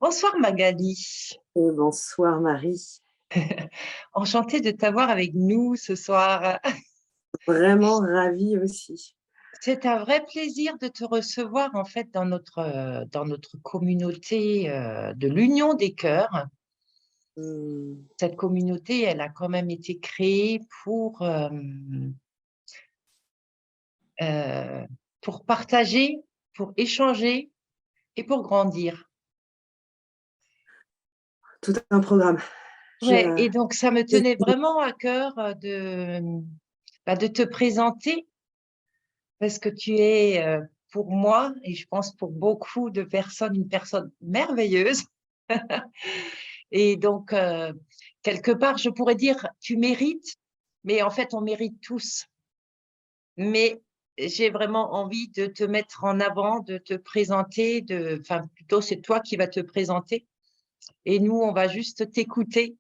Bonsoir Magali. Et bonsoir Marie, Enchantée de t'avoir avec nous ce soir. vraiment ravie aussi. C'est un vrai plaisir de te recevoir en fait dans notre communauté de l'Union des cœurs. Hmm. Cette communauté, elle a quand même été créée euh, pour partager, pour échanger et pour grandir. Tout un programme. Je, Ouais, et donc ça me je tenait suis vraiment à cœur de te présenter parce que tu es pour moi, et je pense pour beaucoup de personnes, une personne merveilleuse. Et donc, quelque part, je pourrais dire, tu mérites, mais en fait, on mérite tous. Mais j'ai vraiment envie de te mettre en avant, de te présenter, enfin, plutôt, c'est toi qui vas te présenter. Et nous, on va juste t'écouter.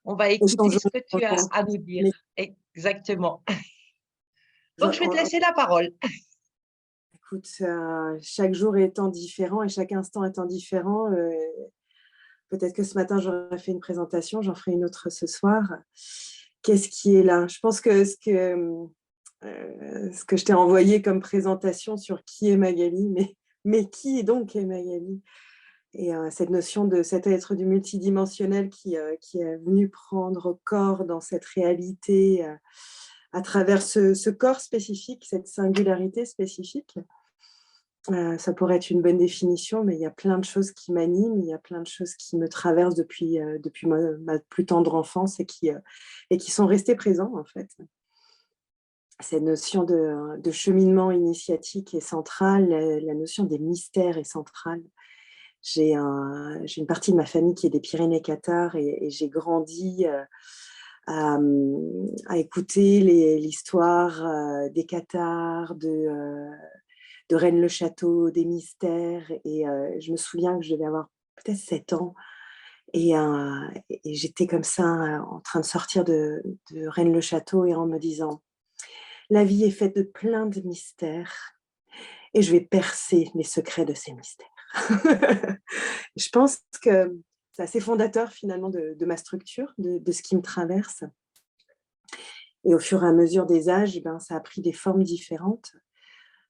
On va écouter ce échangeons que tu as ensemble. à nous dire. Mais Exactement. je- Donc, je vais te laisser la parole. écoute, chaque jour étant différent et chaque instant étant différent, peut-être que ce matin j'aurais fait une présentation, j'en ferai une autre ce soir. Qu'est-ce qui est là? Je pense que ce que je t'ai envoyé comme présentation sur qui est Magali, mais qui donc est Magali? Et cette notion de cet être du multidimensionnel qui est venu prendre corps dans cette réalité à travers ce corps spécifique, cette singularité spécifique. Ça pourrait être une bonne définition, mais il y a plein de choses qui m'animent, il y a plein de choses qui me traversent depuis ma plus tendre enfance et qui sont restées présentes en fait. Cette notion de cheminement initiatique est centrale, la notion des mystères est centrale. J'ai une partie de ma famille qui est des Pyrénées-Cathares et j'ai grandi à écouter l'histoire des Cathares, de Rennes-le-Château, des mystères. Et je me souviens que je devais avoir peut-être 7 ans. Et j'étais comme ça en train de sortir de Rennes-le-Château et en me disant, la vie est faite de plein de mystères et je vais percer les secrets de ces mystères. Je pense que c'est assez fondateur finalement de ma structure, de ce qui me traverse. Et au fur et à mesure des âges, ben, ça a pris des formes différentes.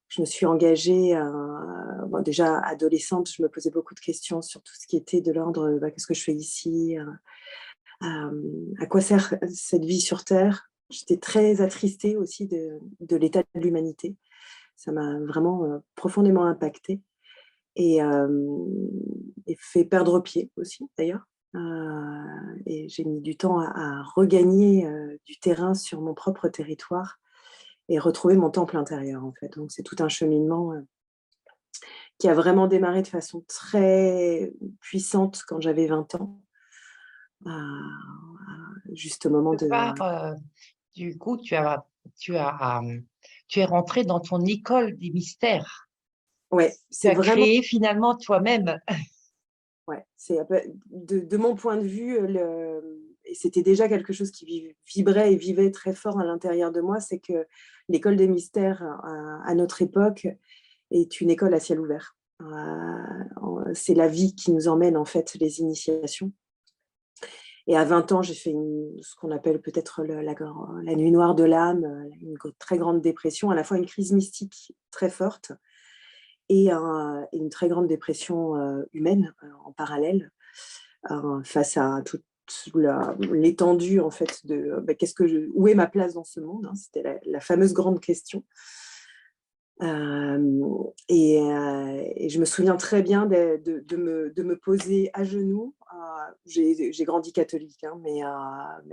Je me suis engagée, bon, déjà adolescente, je me posais beaucoup de questions sur tout ce qui était de l'ordre, qu'est-ce que je fais ici, à quoi sert cette vie sur Terre. J'étais très attristée aussi de l'état de l'humanité. Ça m'a vraiment profondément impactée. Et fait perdre pied aussi d'ailleurs. Et j'ai mis du temps à regagner du terrain sur mon propre territoire et retrouver mon temple intérieur en fait. Donc c'est tout un cheminement qui a vraiment démarré de façon très puissante quand j'avais 20 ans, juste au moment Quelque de... part, du coup, tu as, tu es rentré dans ton école des mystères. Ouais, Tu c'est as vraiment... créé finalement toi-même. Ouais, c'est de mon point de vue, et c'était déjà quelque chose qui vibrait et vivait très fort à l'intérieur de moi, c'est que l'école des mystères à notre époque est une école à ciel ouvert. C'est la vie qui nous emmène en fait les initiations. Et à 20 ans, j'ai fait ce qu'on appelle peut-être la nuit noire de l'âme, une très grande dépression, à la fois une crise mystique très forte et une très grande dépression humaine en parallèle, face à toute l'étendue en fait de où est ma place dans ce monde, hein, c'était la fameuse grande question. Et je me souviens très bien de me poser à genoux. J'ai grandi catholique, hein, mais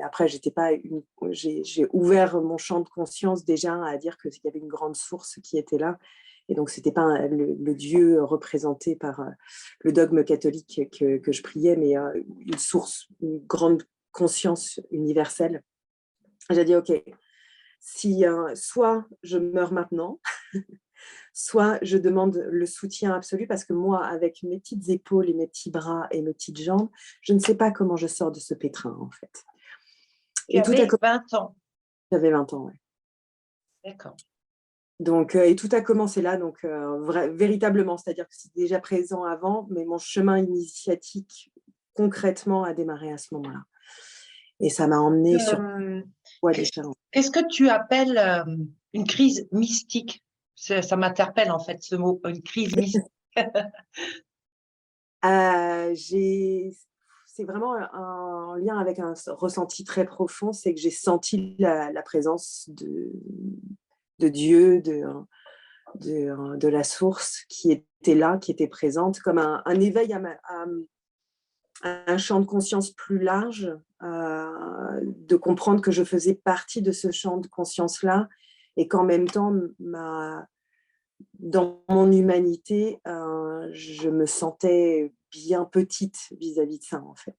après, j'ai ouvert mon champ de conscience déjà à dire qu'il y avait une grande source qui était là. Et donc, ce n'était pas le Dieu représenté par le dogme catholique que je priais, mais une source, une grande conscience universelle. J'ai dit, OK, si soit je meurs maintenant, soit je demande le soutien absolu parce que moi, avec mes petites épaules et mes petits bras et mes petites jambes, je ne sais pas comment je sors de ce pétrin, en fait. Tu Et tout à avais coup, 20 ans. j'avais 20 ans, ouais. D'accord. Donc, et tout a commencé là, donc véritablement, c'est-à-dire que c'était déjà présent avant, mais mon chemin initiatique concrètement a démarré à ce moment-là. Et ça m'a emmenée sur Euh, voies qu'est-ce différentes. qu'est-ce que tu appelles une crise mystique? Ça m'interpelle en fait ce mot, une crise mystique. J'ai c'est vraiment un lien avec un ressenti très profond, c'est que j'ai senti la présence de Dieu, de la source qui était là, qui était présente, comme un éveil à un champ de conscience plus large, de comprendre que je faisais partie de ce champ de conscience-là et qu'en même temps, dans mon humanité, je me sentais bien petite vis-à-vis de ça, en fait.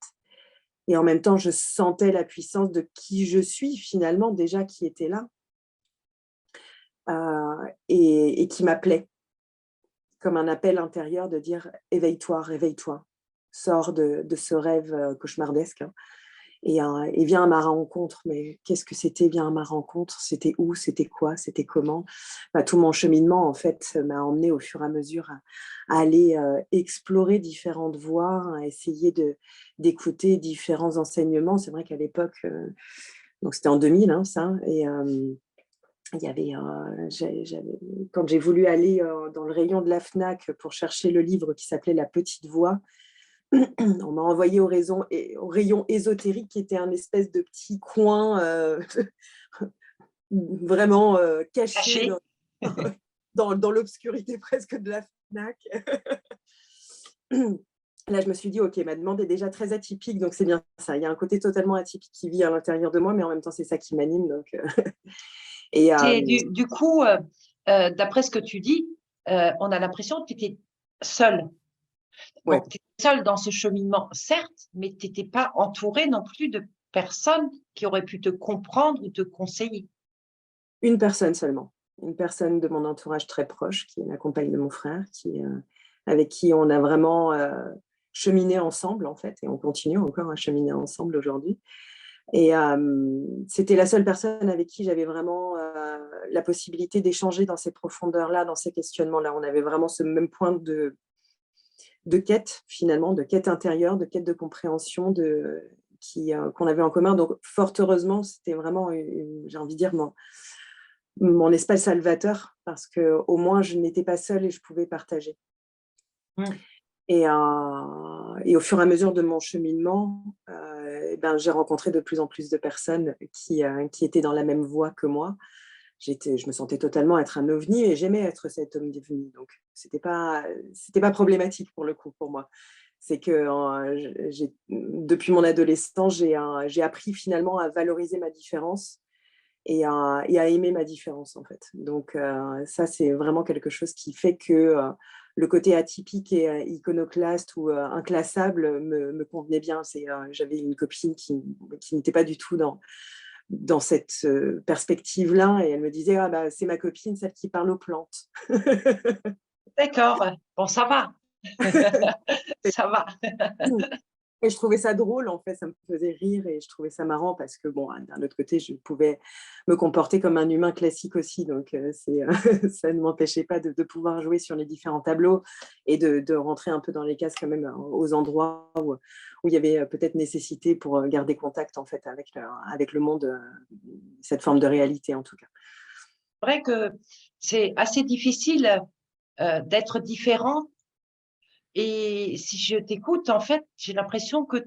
Et en même temps, je sentais la puissance de qui je suis finalement déjà qui était là, et qui m'appelait, comme un appel intérieur de dire: «Éveille-toi, réveille-toi, sors de ce rêve, cauchemardesque, hein, et viens à ma rencontre». Mais qu'est-ce que c'était «viens à ma rencontre»? C'était où? C'était quoi? C'était comment? Bah, tout mon cheminement, en fait, m'a emmenée au fur et à mesure à aller, explorer différentes voies, à essayer d'écouter différents enseignements. C'est vrai qu'à l'époque, donc c'était en 2000, hein, ça, et il y avait, j'avais quand j'ai voulu aller, dans le rayon de la Fnac pour chercher le livre qui s'appelait La Petite Voix, on m'a envoyée au rayon ésotérique qui était un espèce de petit coin, vraiment, caché Caché. dans l'obscurité presque de la Fnac. Là, je me suis dit: «OK, ma demande est déjà très atypique, donc c'est bien ça». Il y a un côté totalement atypique qui vit à l'intérieur de moi, mais en même temps, c'est ça qui m'anime, donc et Du coup, d'après ce que tu dis, on a l'impression que tu étais seule. ouais, Donc, tu étais seule dans ce cheminement, certes, mais tu n'étais pas entourée non plus de personnes qui auraient pu te comprendre ou te conseiller. une personne seulement. Une personne de mon entourage très proche, qui est la compagne de mon frère, avec qui on a vraiment, cheminé ensemble, en fait, et on continue encore à cheminer ensemble aujourd'hui. Et c'était la seule personne avec qui j'avais vraiment, la possibilité d'échanger dans ces profondeurs-là, dans ces questionnements-là. On avait vraiment ce même point de quête, finalement, de quête intérieure, de quête de compréhension qu'on avait en commun. Donc fort heureusement, c'était vraiment j'ai envie de dire mon espace salvateur, parce qu'au moins je n'étais pas seule et je pouvais partager. Mmh. Et au fur et à mesure de mon cheminement, et ben, j'ai rencontré de plus en plus de personnes qui étaient dans la même voie que moi. Je me sentais totalement être un ovni et j'aimais être cet ovni, donc c'était pas problématique pour le coup, pour moi. C'est que, depuis mon adolescence, j'ai appris finalement à valoriser ma différence et à aimer ma différence, en fait. Donc ça, c'est vraiment quelque chose qui fait que, le côté atypique et iconoclaste ou inclassable me convenait bien. J'avais une copine qui n'était pas du tout dans cette, perspective-là, et elle me disait: «Ah bah, c'est ma copine, celle qui parle aux plantes». D'accord, bon ça va, ça va. Et je trouvais ça drôle, en fait, ça me faisait rire et je trouvais ça marrant parce que bon, d'un autre côté, je pouvais me comporter comme un humain classique aussi, donc ça ne m'empêchait pas de pouvoir jouer sur les différents tableaux et de rentrer un peu dans les cases quand même, aux endroits où il y avait, peut-être nécessité pour, garder contact, en fait, avec le monde, cette forme de réalité, en tout cas. C'est vrai que c'est assez difficile, d'être différent et si je t'écoute, en fait, j'ai l'impression que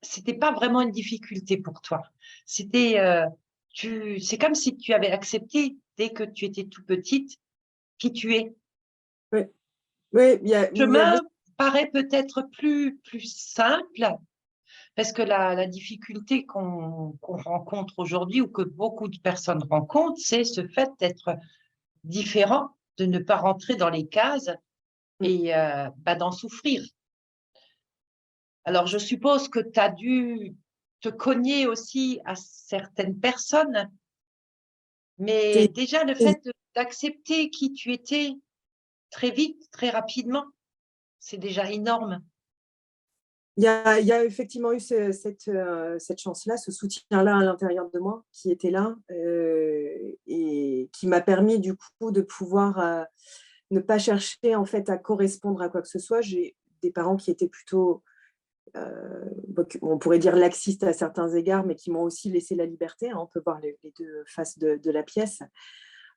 c'était pas vraiment une difficulté pour toi. C'était, c'est comme si tu avais accepté, dès que tu étais toute petite, qui tu es. Oui, oui, il y a Chemin paraît peut-être plus simple parce que la difficulté qu'on rencontre aujourd'hui ou que beaucoup de personnes rencontrent, c'est ce fait d'être différent, de ne pas rentrer dans les cases et bah, d'en souffrir. Alors je suppose que tu as dû te cogner aussi à certaines personnes, mais c'est déjà le fait d'accepter qui tu étais très vite, très rapidement, c'est déjà énorme. Il y a effectivement eu cette chance-là, ce soutien-là à l'intérieur de moi qui était là et qui m'a permis du coup de pouvoir ne pas chercher en fait à correspondre à quoi que ce soit. J'ai des parents qui étaient plutôt, on pourrait dire laxistes à certains égards, mais qui m'ont aussi laissé la liberté, hein. On peut voir les deux faces de la pièce.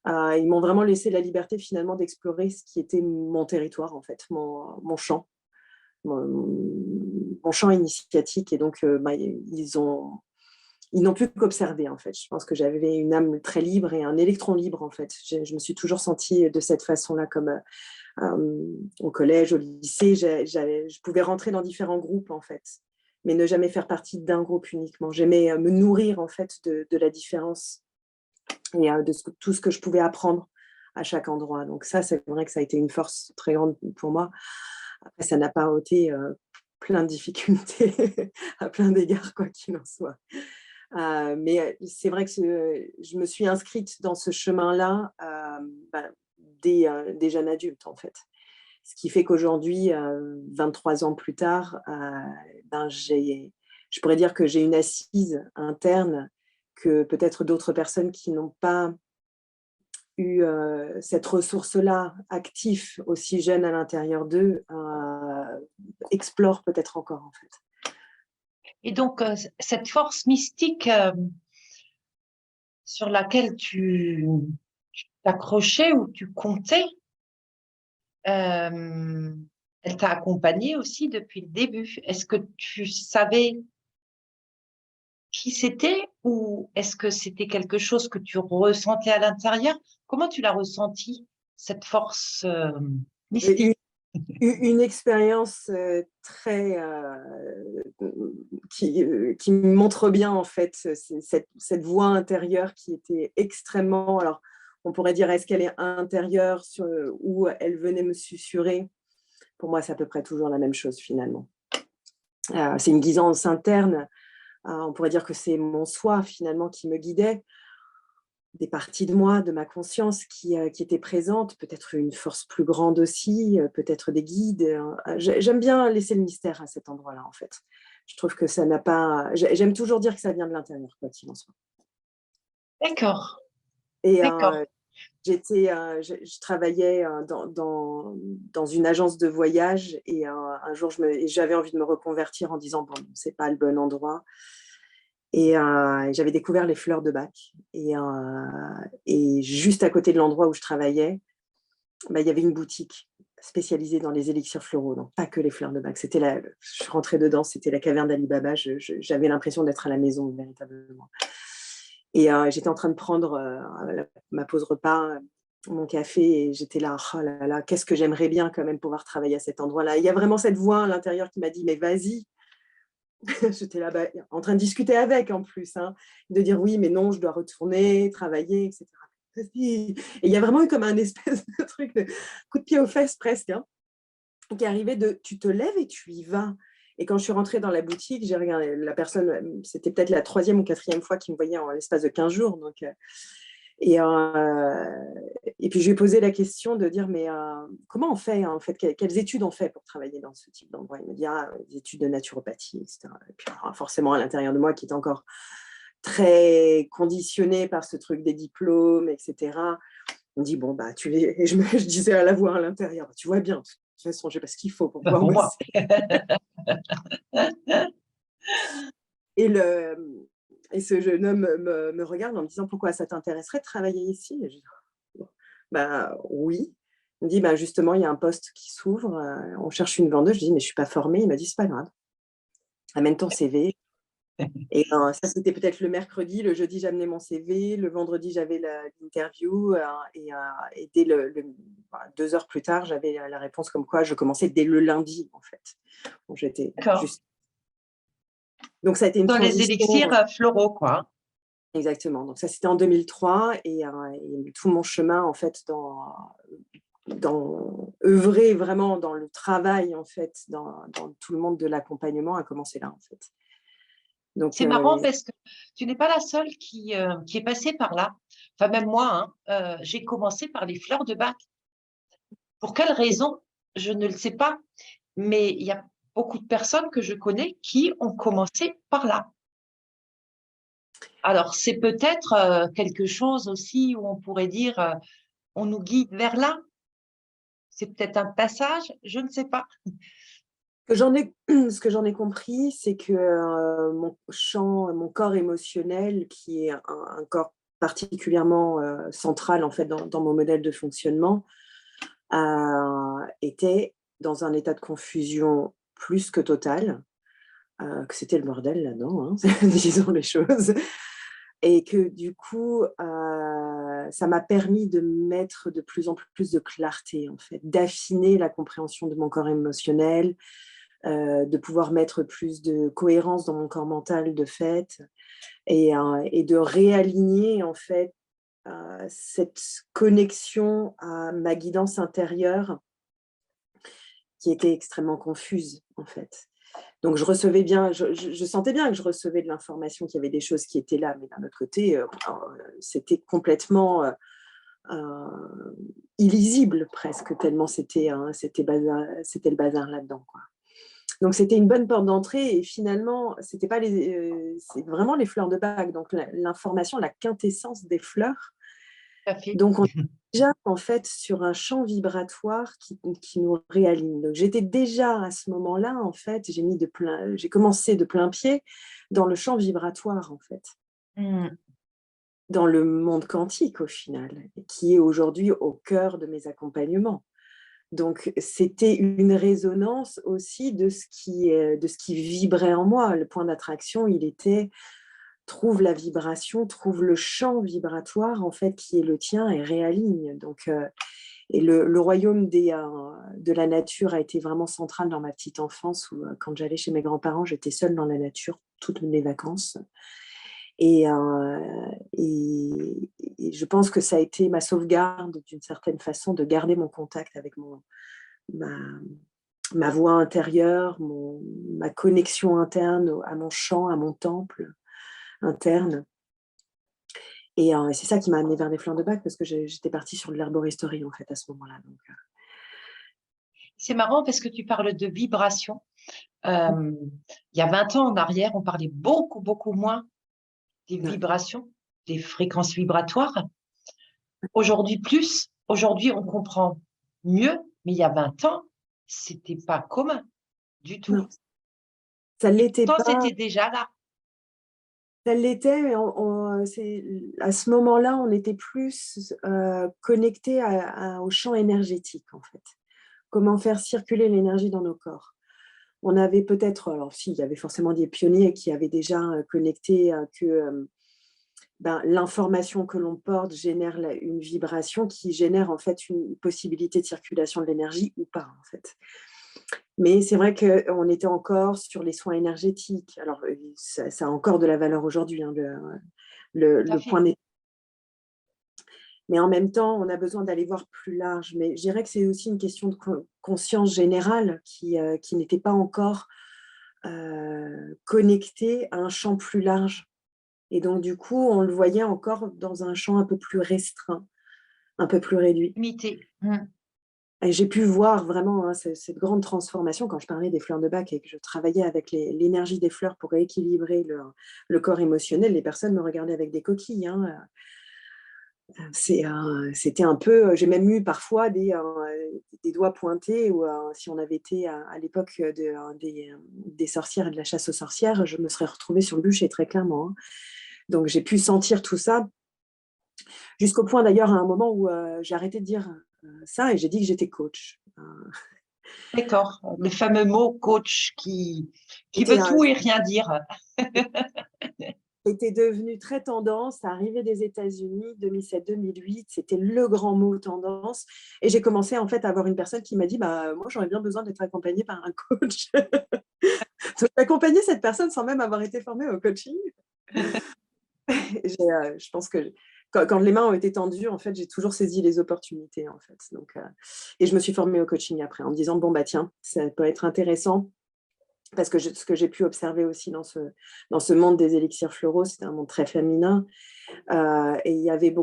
Ils m'ont vraiment laissé la liberté finalement d'explorer ce qui était mon territoire en fait, mon champ. Mon champ initiatique et donc ils n'ont plus qu'observé en fait. Je pense que j'avais une âme très libre et un électron libre en fait. Je me suis toujours sentie de cette façon-là comme au collège, au lycée, je pouvais rentrer dans différents groupes en fait, mais ne jamais faire partie d'un groupe uniquement. J'aimais me nourrir en fait de la différence et de tout ce que je pouvais apprendre à chaque endroit. Donc ça, c'est vrai que ça a été une force très grande pour moi. Après, ça n'a pas ôté plein de difficultés à plein d'égards, quoi qu'il en soit. Mais c'est vrai que je me suis inscrite dans ce chemin-là dès jeune adulte, en fait. Ce qui fait qu'aujourd'hui, 23 ans plus tard, je pourrais dire que j'ai une assise interne que peut-être d'autres personnes qui n'ont pas eu cette ressource-là active aussi jeune à l'intérieur d'eux explorent peut-être encore en fait. Et donc, cette force mystique sur laquelle tu t'accrochais ou tu comptais, elle t'a accompagnée aussi depuis le début. Est-ce que tu savais qui c'était ou est-ce que c'était quelque chose que tu ressentais à l'intérieur? Comment tu l'as ressenti, cette force mystique? Une, une expérience très qui me montre bien en fait cette voix intérieure qui était extrêmement, alors on pourrait dire est-ce qu'elle est intérieure ou elle venait me susurrer. Pour moi, c'est à peu près toujours la même chose finalement. C'est une guidance interne. On pourrait dire que c'est mon soi finalement qui me guidait, des parties de moi, de ma conscience qui étaient présentes, peut-être une force plus grande aussi, peut-être des guides. J'aime bien laisser le mystère à cet endroit-là en fait. Je trouve que ça n'a pas. J'aime toujours dire que ça vient de l'intérieur, quoi qu'il en soit. D'accord, Et d'accord. je travaillais dans une agence de voyage et un jour j'avais envie de me reconvertir en disant bon, c'est pas le bon endroit. Et j'avais découvert les fleurs de Bach. Et juste à côté de l'endroit où je travaillais, il y avait une boutique spécialisée dans les élixirs floraux, donc pas que les fleurs de Bach. Je rentrais dedans, c'était la caverne d'Ali Baba. J'avais l'impression d'être à la maison, véritablement. Et j'étais en train de prendre ma pause repas, mon café, et j'étais là, oh là là, qu'est-ce que j'aimerais bien quand même pouvoir travailler à cet endroit-là. Il y a vraiment cette voix à l'intérieur qui m'a dit, mais vas-y. J'étais là en train de discuter avec en plus, hein, de dire oui, mais non, je dois retourner, travailler, etc. Et il y a vraiment eu comme un espèce de truc de coup de pied aux fesses presque, hein, qui arrivait de tu te lèves et tu y vas. Et quand je suis rentrée dans la boutique, j'ai regardé la personne, c'était peut-être la 3e ou 4e fois qu'il me voyait en l'espace de 15 jours. Donc, et puis je lui ai posé la question de dire mais comment on fait en fait, quelles études on fait pour travailler dans ce type d'endroit. Il me dit des études de naturopathie, etc. Et puis forcément à l'intérieur de moi qui est encore très conditionné par ce truc des diplômes, etc. On me dit bon bah et je disais à la voix à l'intérieur, tu vois bien, de toute façon je n'ai pas ce qu'il faut pour pouvoir Moi. bosser. Et ce jeune homme me regarde en me disant pourquoi ça t'intéresserait de travailler ici. Et je dis, bah oui. Il me dit bah, justement, il y a un poste qui s'ouvre, on cherche une vendeuse. Je dis mais je ne suis pas formée. Il m'a dit c'est pas grave, amène ton CV. Et ça, c'était peut-être le mercredi. Le jeudi, j'amenais mon CV. Le vendredi, j'avais l'interview. Et dès 2 heures plus tard, j'avais la réponse comme quoi je commençais dès le lundi, en fait. Donc, j'étais juste. Donc, ça a été une Dans les transition. élixirs floraux, quoi. Exactement. Donc, ça, c'était en 2003. Et tout mon chemin, en fait, œuvrer vraiment dans le travail, en fait, dans tout le monde de l'accompagnement a commencé là, en fait. C'est marrant parce que tu n'es pas la seule qui est passée par là. Enfin, même moi, hein, j'ai commencé par les fleurs de Bach. Pour quelle raison? Je ne le sais pas. Mais il y a beaucoup de personnes que je connais qui ont commencé par là. Alors, c'est peut-être quelque chose aussi où on pourrait dire, on nous guide vers là. C'est peut-être un passage, je ne sais pas. Ce que j'en ai compris, c'est que mon corps émotionnel, qui est un corps particulièrement central en fait dans mon modèle de fonctionnement, était dans un état de confusion plus que total, que c'était le bordel là-dedans, hein, disons les choses. Et que du coup, ça m'a permis de mettre de plus en plus de clarté, en fait, d'affiner la compréhension de mon corps émotionnel, de pouvoir mettre plus de cohérence dans mon corps mental de fait, et de réaligner en fait cette connexion à ma guidance intérieure qui était extrêmement confuse en fait. Donc je recevais bien, je sentais bien que je recevais de l'information, qu'il y avait des choses qui étaient là, mais d'un autre côté, c'était complètement illisible presque, tellement c'était le bazar là-dedans, quoi. Donc c'était une bonne porte d'entrée et finalement, c'était pas c'est vraiment les fleurs de bac, donc l'information, la quintessence des fleurs. Tout à fait. Donc on est déjà en fait sur un champ vibratoire qui nous réaligne. Donc j'étais déjà à ce moment-là, en fait, j'ai commencé de plein pied dans le champ vibratoire, en fait, Mm. dans le monde quantique au final, qui est aujourd'hui au cœur de mes accompagnements. Donc, c'était une résonance aussi de ce qui vibrait en moi. Le point d'attraction, il était trouve la vibration, trouve le champ vibratoire en fait qui est le tien et réaligne. Donc, et le royaume de la nature a été vraiment central dans ma petite enfance où quand j'allais chez mes grands-parents, j'étais seule dans la nature toutes mes vacances. Et, et je pense que ça a été ma sauvegarde d'une certaine façon de garder mon contact avec ma, ma voix intérieure, ma connexion interne à mon champ, à mon temple interne. Et c'est ça qui m'a amenée vers les fleurs de bac parce que j'étais partie sur de l'herboristerie en fait à ce moment-là. Donc, C'est marrant parce que tu parles de vibration. Il y a 20 ans en arrière, on parlait beaucoup, beaucoup moins des ouais. vibrations, des fréquences vibratoires. Aujourd'hui, plus. Aujourd'hui, on comprend mieux, mais il y a 20 ans, c'était pas commun du tout. Non, ça ne Et l'était pourtant, pas. c'était déjà là. Ça l'était, mais à ce moment-là, on était plus connecté au champ énergétique en fait. Comment faire circuler l'énergie dans nos corps. On avait peut-être, alors si, il y avait forcément des pionniers qui avaient déjà connecté que l'information que l'on porte génère une vibration qui génère en fait une possibilité de circulation de l'énergie ou pas en fait. Mais c'est vrai qu'on était encore sur les soins énergétiques. Alors ça a encore de la valeur aujourd'hui, hein, Tout à le point fait. n'est. Mais en même temps, on a besoin d'aller voir plus large. Mais je dirais que c'est aussi une question de conscience générale qui n'était pas encore connectée à un champ plus large. Et donc, du coup, on le voyait encore dans un champ un peu plus restreint, un peu plus réduit. Limité. Et j'ai pu voir vraiment cette grande transformation quand je parlais des fleurs de bac et que je travaillais avec l'énergie des fleurs pour rééquilibrer le corps émotionnel. Les personnes me regardaient avec des coquilles, hein. C'était un peu, j'ai même eu parfois des doigts pointés, ou si on avait été à l'époque des sorcières et de la chasse aux sorcières, je me serais retrouvée sur le bûcher très clairement, hein. Donc j'ai pu sentir tout ça, jusqu'au point d'ailleurs à un moment où j'ai arrêté de dire ça et j'ai dit que j'étais coach. D'accord. Le fameux mot coach qui C'était veut tout et rien dire. était devenu très tendance, ça arrivait des États-Unis, 2007-2008, c'était le grand mot tendance. Et j'ai commencé en fait à avoir une personne qui m'a dit, bah, moi j'aurais bien besoin d'être accompagnée par un coach. Donc j'ai accompagné cette personne sans même avoir été formée au coaching. Je pense que quand les mains ont été tendues, en fait, j'ai toujours saisi les opportunités, en fait. Donc, et je me suis formée au coaching après en me disant, bon, bah tiens, ça peut être intéressant. Parce que ce que j'ai pu observer aussi dans ce monde des élixirs floraux, c'était un monde très féminin. Et il y avait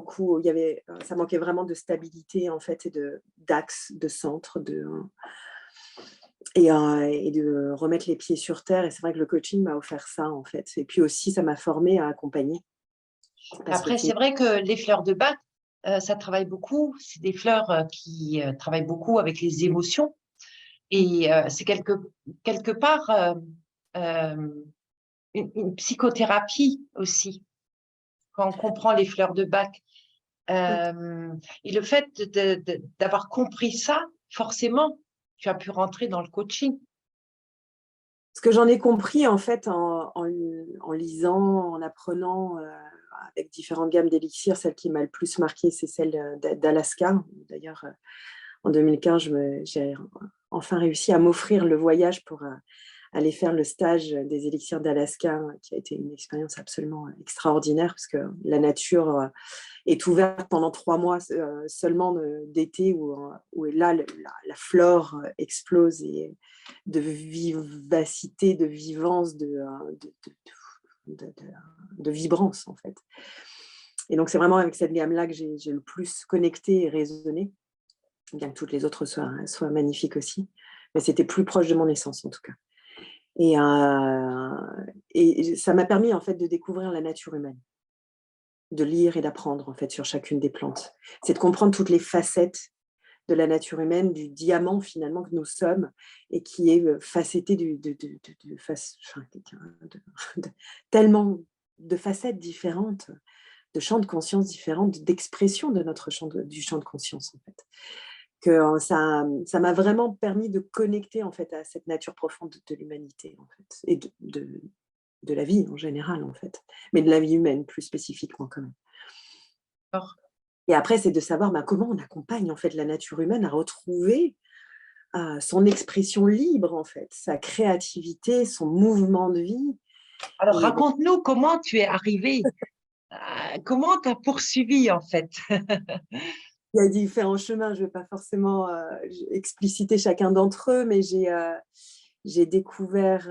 ça manquait vraiment de stabilité en fait et d'axe, de centre, et de remettre les pieds sur terre. Et c'est vrai que le coaching m'a offert ça, en fait. Et puis aussi, ça m'a formée à accompagner. Parce que Après, c'est vrai que les fleurs de bac, ça travaille beaucoup. C'est des fleurs qui travaillent beaucoup avec les émotions. Et c'est quelque part euh, une psychothérapie aussi, quand on comprend les fleurs de bac. Et le fait d'avoir compris ça, forcément, tu as pu rentrer dans le coaching. ce que j'en ai compris, en fait, en lisant, en apprenant avec différentes gammes d'élixirs, celle qui m'a le plus marquée, c'est celle d'Alaska. D'ailleurs, en 2015, j'ai enfin réussi à m'offrir le voyage pour aller faire le stage des élixirs d'Alaska, qui a été une expérience absolument extraordinaire, parce que la nature est ouverte pendant 3 mois seulement d'été, où là, la flore explose, et de vivacité, de vivance, de vibrance, en fait. Et donc, c'est vraiment avec cette gamme-là que j'ai le plus connecté et résonné, bien que toutes les autres soient magnifiques aussi. Mais c'était plus proche de mon essence, en tout cas. Et ça m'a permis, en fait, de découvrir la nature humaine, de lire et d'apprendre, en fait, sur chacune des plantes. C'est de comprendre toutes les facettes de la nature humaine, du diamant, finalement, que nous sommes, et qui est facetté tellement de facettes différentes, de champs de conscience différentes, d'expression de notre du champ de conscience, en fait. Que ça m'a vraiment permis de connecter, en fait, à cette nature profonde de l'humanité, en fait, et de la vie en général, en fait, mais de la vie humaine plus spécifiquement, quand même. Alors, Et après, c'est de savoir comment on accompagne, en fait, la nature humaine à retrouver son expression libre, en fait, sa créativité, son mouvement de vie. Et raconte-nous comment tu es arrivé, comment tu as poursuivi en fait. il y a différents chemins, je ne vais pas forcément expliciter chacun d'entre eux, mais j'ai découvert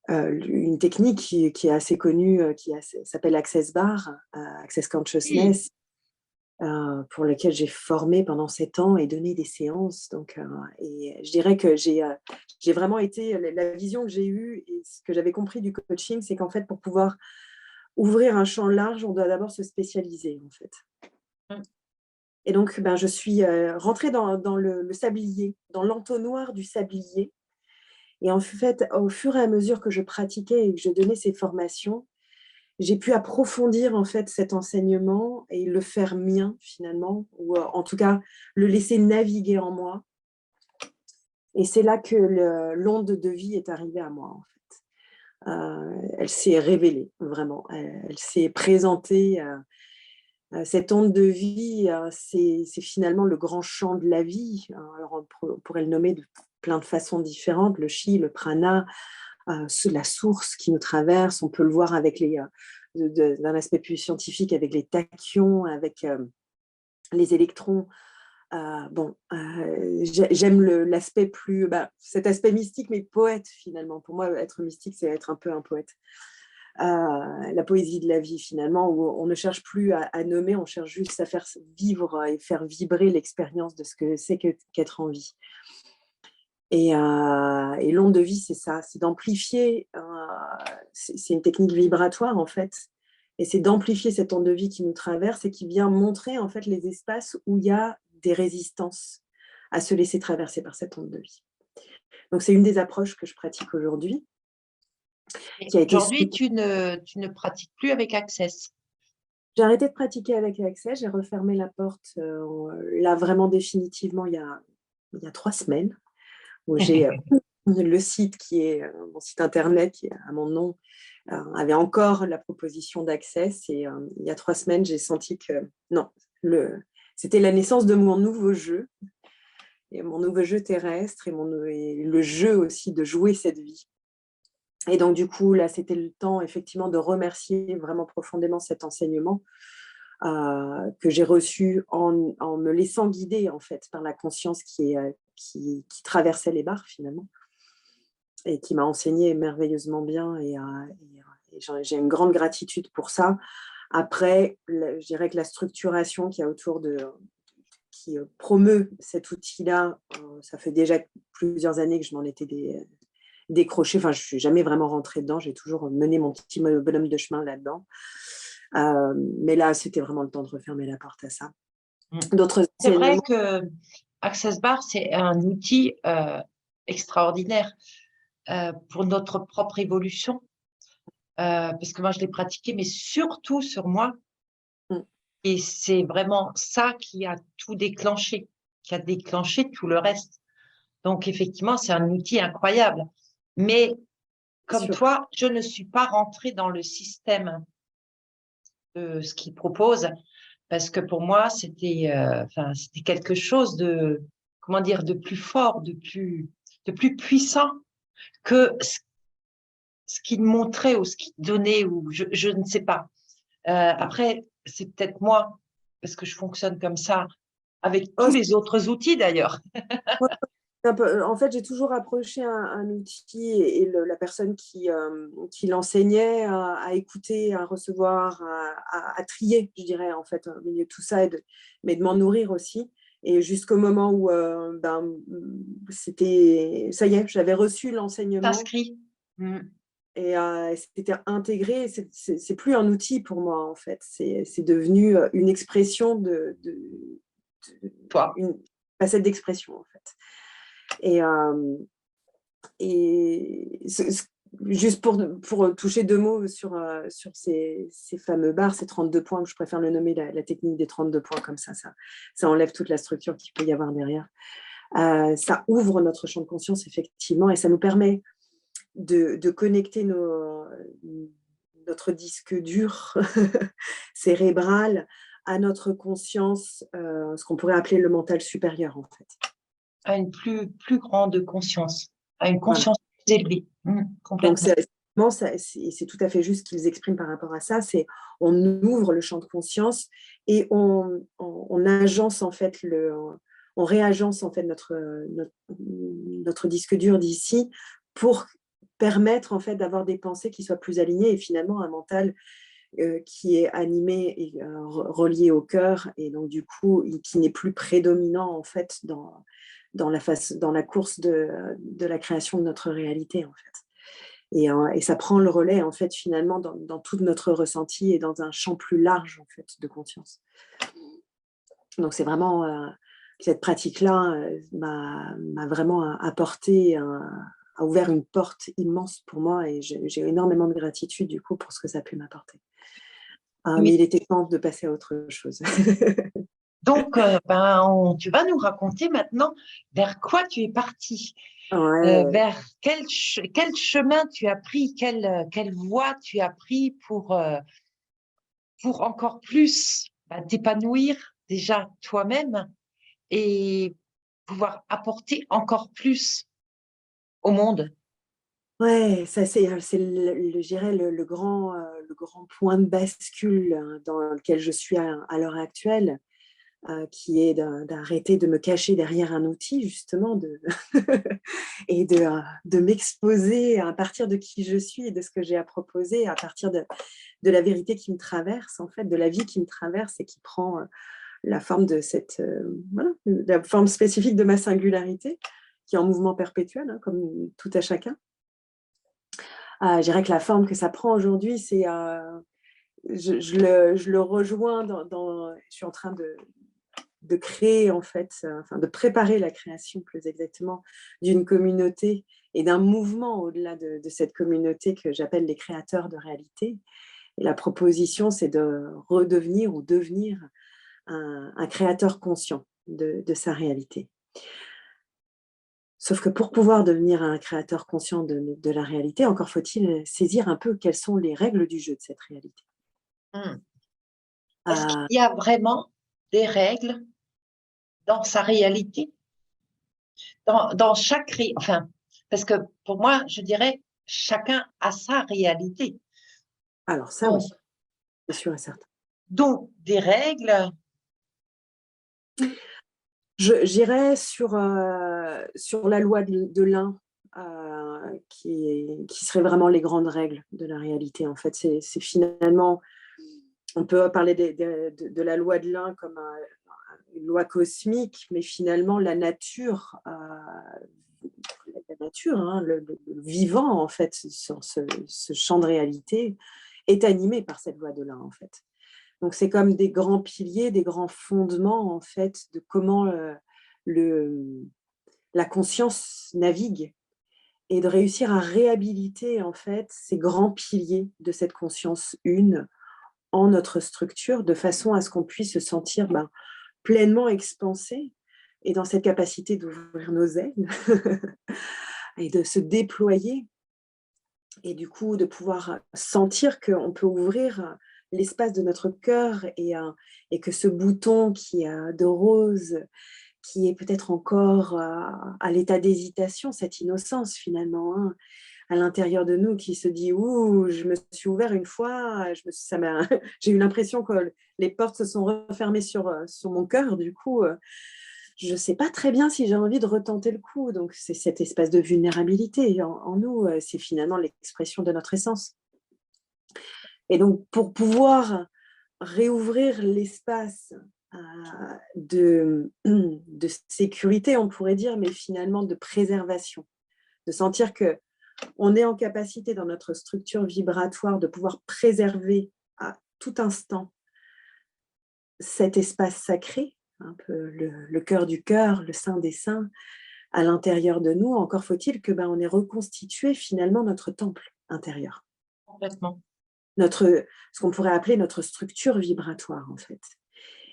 une technique qui est assez connue, qui s'appelle Access Bar, Access Oui. Consciousness, pour lequel j'ai formé pendant 7 ans et donné des séances. Donc, et je dirais que j'ai vraiment été, la vision que j'ai eue et ce que j'avais compris du coaching, c'est qu'en fait, pour pouvoir ouvrir un champ large, on doit d'abord se spécialiser, en fait. Et donc, je suis rentrée dans le sablier, dans l'entonnoir du sablier. Et en fait, au fur et à mesure que je pratiquais et que je donnais ces formations, j'ai pu approfondir, en fait, cet enseignement et le faire mien, finalement, ou en tout cas le laisser naviguer en moi. Et c'est là que l'onde de vie est arrivée à moi, en fait. Elle s'est révélée, vraiment. Elle s'est présentée. Cette onde de vie, c'est finalement le grand champ de la vie. Alors, on pourrait le nommer de plein de façons différentes, le chi, le prana, la source qui nous traverse. On peut le voir avec d'un aspect plus scientifique, avec les tachyons, avec les électrons. J'aime l'aspect plus, cet aspect mystique, mais poète finalement. Pour moi, être mystique, c'est être un peu un poète. La poésie de la vie finalement, où on ne cherche plus à nommer, on cherche juste à faire vivre et faire vibrer l'expérience de ce que c'est qu'être en vie. Et l'onde de vie, c'est ça, c'est d'amplifier, c'est une technique vibratoire en fait, et c'est d'amplifier cette onde de vie qui nous traverse et qui vient montrer en fait les espaces où il y a des résistances à se laisser traverser par cette onde de vie. Donc c'est une des approches que je pratique aujourd'hui, qui a été Aujourd'hui, tu ne pratiques plus avec Access. J'ai arrêté de pratiquer avec Access, j'ai refermé la porte là vraiment définitivement il y a 3 semaines, où j'ai le site qui est mon site internet qui est à mon nom, avait encore la proposition d'Access, et il y a 3 semaines j'ai senti que non, c'était la naissance de mon nouveau jeu, et mon nouveau jeu terrestre, et le jeu aussi de jouer cette vie. Et donc du coup là c'était le temps effectivement de remercier vraiment profondément cet enseignement que j'ai reçu en me laissant guider en fait par la conscience qui traversait les barres finalement, et qui m'a enseigné merveilleusement bien, et j'ai une grande gratitude pour ça. Après, je dirais que la structuration qu'il y a autour promeut cet outil-là. Ça fait déjà plusieurs années que je m'en étais décrochée. Enfin, je ne suis jamais vraiment rentrée dedans. J'ai toujours mené mon petit bonhomme de chemin là-dedans. Mais là, c'était vraiment le temps de refermer la porte à ça. D'autres C'est vrai enseignements. que Access Bar, c'est un outil extraordinaire pour notre propre évolution. Parce que moi, je l'ai pratiqué, mais surtout sur moi. Et c'est vraiment ça qui a tout déclenché, qui a déclenché tout le reste. Donc, effectivement, c'est un outil incroyable. Mais comme toi, je ne suis pas rentrée dans le système de ce qu'il propose parce que pour moi, c'était c'était quelque chose de, comment dire, de plus fort, de plus puissant que ce qu'il montrait ou ce qu'il donnait, ou je ne sais pas. Après, c'est peut-être moi, parce que je fonctionne comme ça, avec tous les autres outils d'ailleurs. En fait, j'ai toujours approché un outil et la personne qui l'enseignait à écouter, à recevoir, à trier, je dirais, en fait, au milieu de tout ça, mais de m'en nourrir aussi. Et jusqu'au moment où c'était, ça y est, j'avais reçu l'enseignement. Inscrit. Et c'était intégré. C'est plus un outil pour moi, en fait. C'est devenu une expression Toi. une facette d'expression, en fait. Et juste pour toucher deux mots sur ces fameux bars, ces 32 points, que je préfère le nommer la technique des 32 points, comme ça enlève toute la structure qu'il peut y avoir derrière. Ça ouvre notre champ de conscience, effectivement, et ça nous permet de connecter notre disque dur cérébral à notre conscience, ce qu'on pourrait appeler le mental supérieur, en fait. À une plus grande conscience, à une conscience plus élevée. Donc, c'est tout à fait juste ce qu'ils expriment par rapport à ça. C'est on ouvre le champ de conscience et on agence en fait on réagence en fait notre disque dur d'ici pour permettre en fait d'avoir des pensées qui soient plus alignées et finalement un mental qui est animé et relié au cœur et donc du coup qui n'est plus prédominant en fait dans la course de la création de notre réalité en fait. Et ça prend le relais en fait finalement dans tout notre ressenti et dans un champ plus large en fait de conscience. Donc c'est vraiment cette pratique-là m'a vraiment apporté, a ouvert une porte immense pour moi et j'ai énormément de gratitude du coup pour ce que ça a pu m'apporter. Mais il était temps de passer à autre chose. Donc, tu vas nous raconter maintenant vers quoi tu es partie, vers quel chemin tu as pris, quelle voie tu as pris pour encore plus t'épanouir déjà toi-même et pouvoir apporter encore plus au monde. Ouais, ça c'est je dirais le grand point de bascule dans lequel je suis à l'heure actuelle, qui est d'arrêter de me cacher derrière un outil justement et de m'exposer à partir de qui je suis et de ce que j'ai à proposer, à partir de la vérité qui me traverse en fait, de la vie qui me traverse et qui prend la forme de la forme spécifique de ma singularité qui est en mouvement perpétuel, hein, comme tout à chacun. Je dirais que la forme que ça prend aujourd'hui, c'est je le rejoins je suis en train de créer en fait, de préparer la création plus exactement d'une communauté et d'un mouvement au-delà de cette communauté que j'appelle les créateurs de réalité. Et la proposition, c'est de redevenir ou devenir un créateur conscient de sa réalité. Sauf que pour pouvoir devenir un créateur conscient de la réalité, encore faut-il saisir un peu quelles sont les règles du jeu de cette réalité. Est-ce qu'il y a vraiment des règles dans sa réalité, dans chaque parce que pour moi, je dirais, chacun a sa réalité. Alors ça, oui, c'est sûr et certain. Donc, des règles. J'irais sur la loi de l'un, qui serait vraiment les grandes règles de la réalité. En fait, c'est finalement, on peut parler de la loi de l'un comme une loi cosmique, mais finalement la nature, hein, le vivant, en fait, sur ce champ de réalité, est animé par cette loi de l'un, en fait. Donc, c'est comme des grands piliers, des grands fondements, en fait, de comment la conscience navigue et de réussir à réhabiliter, en fait, ces grands piliers de cette conscience une en notre structure, de façon à ce qu'on puisse se sentir pleinement expansé et dans cette capacité d'ouvrir nos ailes et de se déployer et du coup de pouvoir sentir qu'on peut ouvrir l'espace de notre cœur et que ce bouton qui est de rose, qui est peut-être encore à l'état d'hésitation, cette innocence finalement, hein, à l'intérieur de nous qui se dit « Ouh, je me suis ouvert une fois, j'ai eu l'impression que les portes se sont refermées sur mon cœur, du coup, je ne sais pas très bien si j'ai envie de retenter le coup. » Donc, c'est cet espace de vulnérabilité en nous, c'est finalement l'expression de notre essence. Et donc, pour pouvoir réouvrir l'espace de sécurité, on pourrait dire, mais finalement de préservation, de sentir qu'on est en capacité dans notre structure vibratoire de pouvoir préserver à tout instant cet espace sacré, un peu le cœur du cœur, le sein des saints, à l'intérieur de nous. Encore faut-il que on ait reconstitué finalement notre temple intérieur. Complètement. Ce qu'on pourrait appeler notre structure vibratoire, en fait.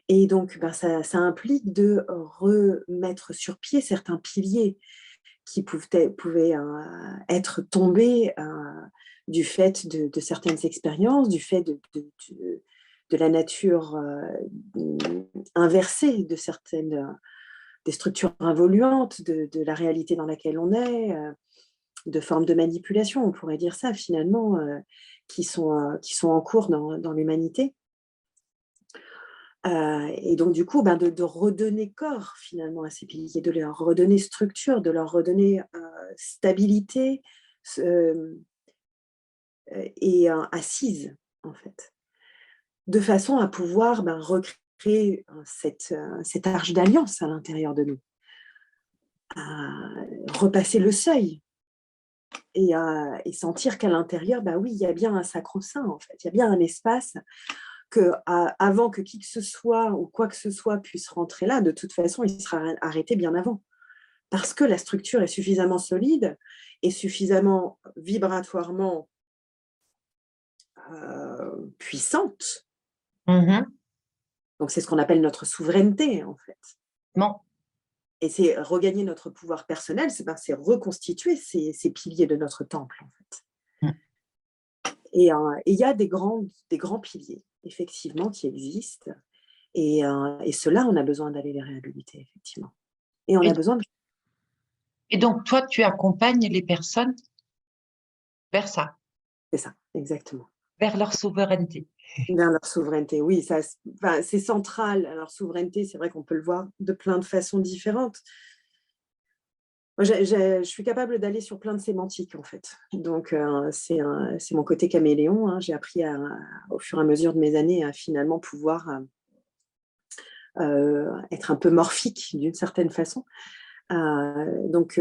Et donc, ça implique de remettre sur pied certains piliers qui pouvaient être tombés du fait de certaines expériences, du fait de la nature inversée de certaines des structures involuantes, de la réalité dans laquelle on est, de formes de manipulation, on pourrait dire ça finalement, qui sont en cours dans l'humanité. Et donc du coup, de redonner corps finalement à ces piliers, de leur redonner structure, de leur redonner stabilité et assise en fait, de façon à pouvoir recréer cette arche d'alliance à l'intérieur de nous, repasser le seuil et sentir qu'à l'intérieur, oui, il y a bien un sacro-saint en fait, il y a bien un espace avant que qui que ce soit ou quoi que ce soit puisse rentrer là, de toute façon, il sera arrêté bien avant. Parce que la structure est suffisamment solide et suffisamment vibratoirement puissante. Mmh. Donc, c'est ce qu'on appelle notre souveraineté, en fait. Non. Et c'est regagner notre pouvoir personnel, c'est reconstituer ces piliers de notre temple, en fait. Mmh. Et il y a des grands piliers, effectivement, qui existent. Et ceux-là, on a besoin d'aller les réhabiliter, effectivement. Et on a besoin de... Et donc, toi, tu accompagnes les personnes vers ça, C'est ça, exactement. vers leur souveraineté. Vers leur souveraineté, oui, c'est central. Alors, souveraineté, c'est vrai qu'on peut le voir de plein de façons différentes. Moi, je suis capable d'aller sur plein de sémantiques, en fait. Donc, c'est mon côté caméléon, hein. J'ai appris au fur et à mesure de mes années à finalement pouvoir être un peu morphique d'une certaine façon. Donc,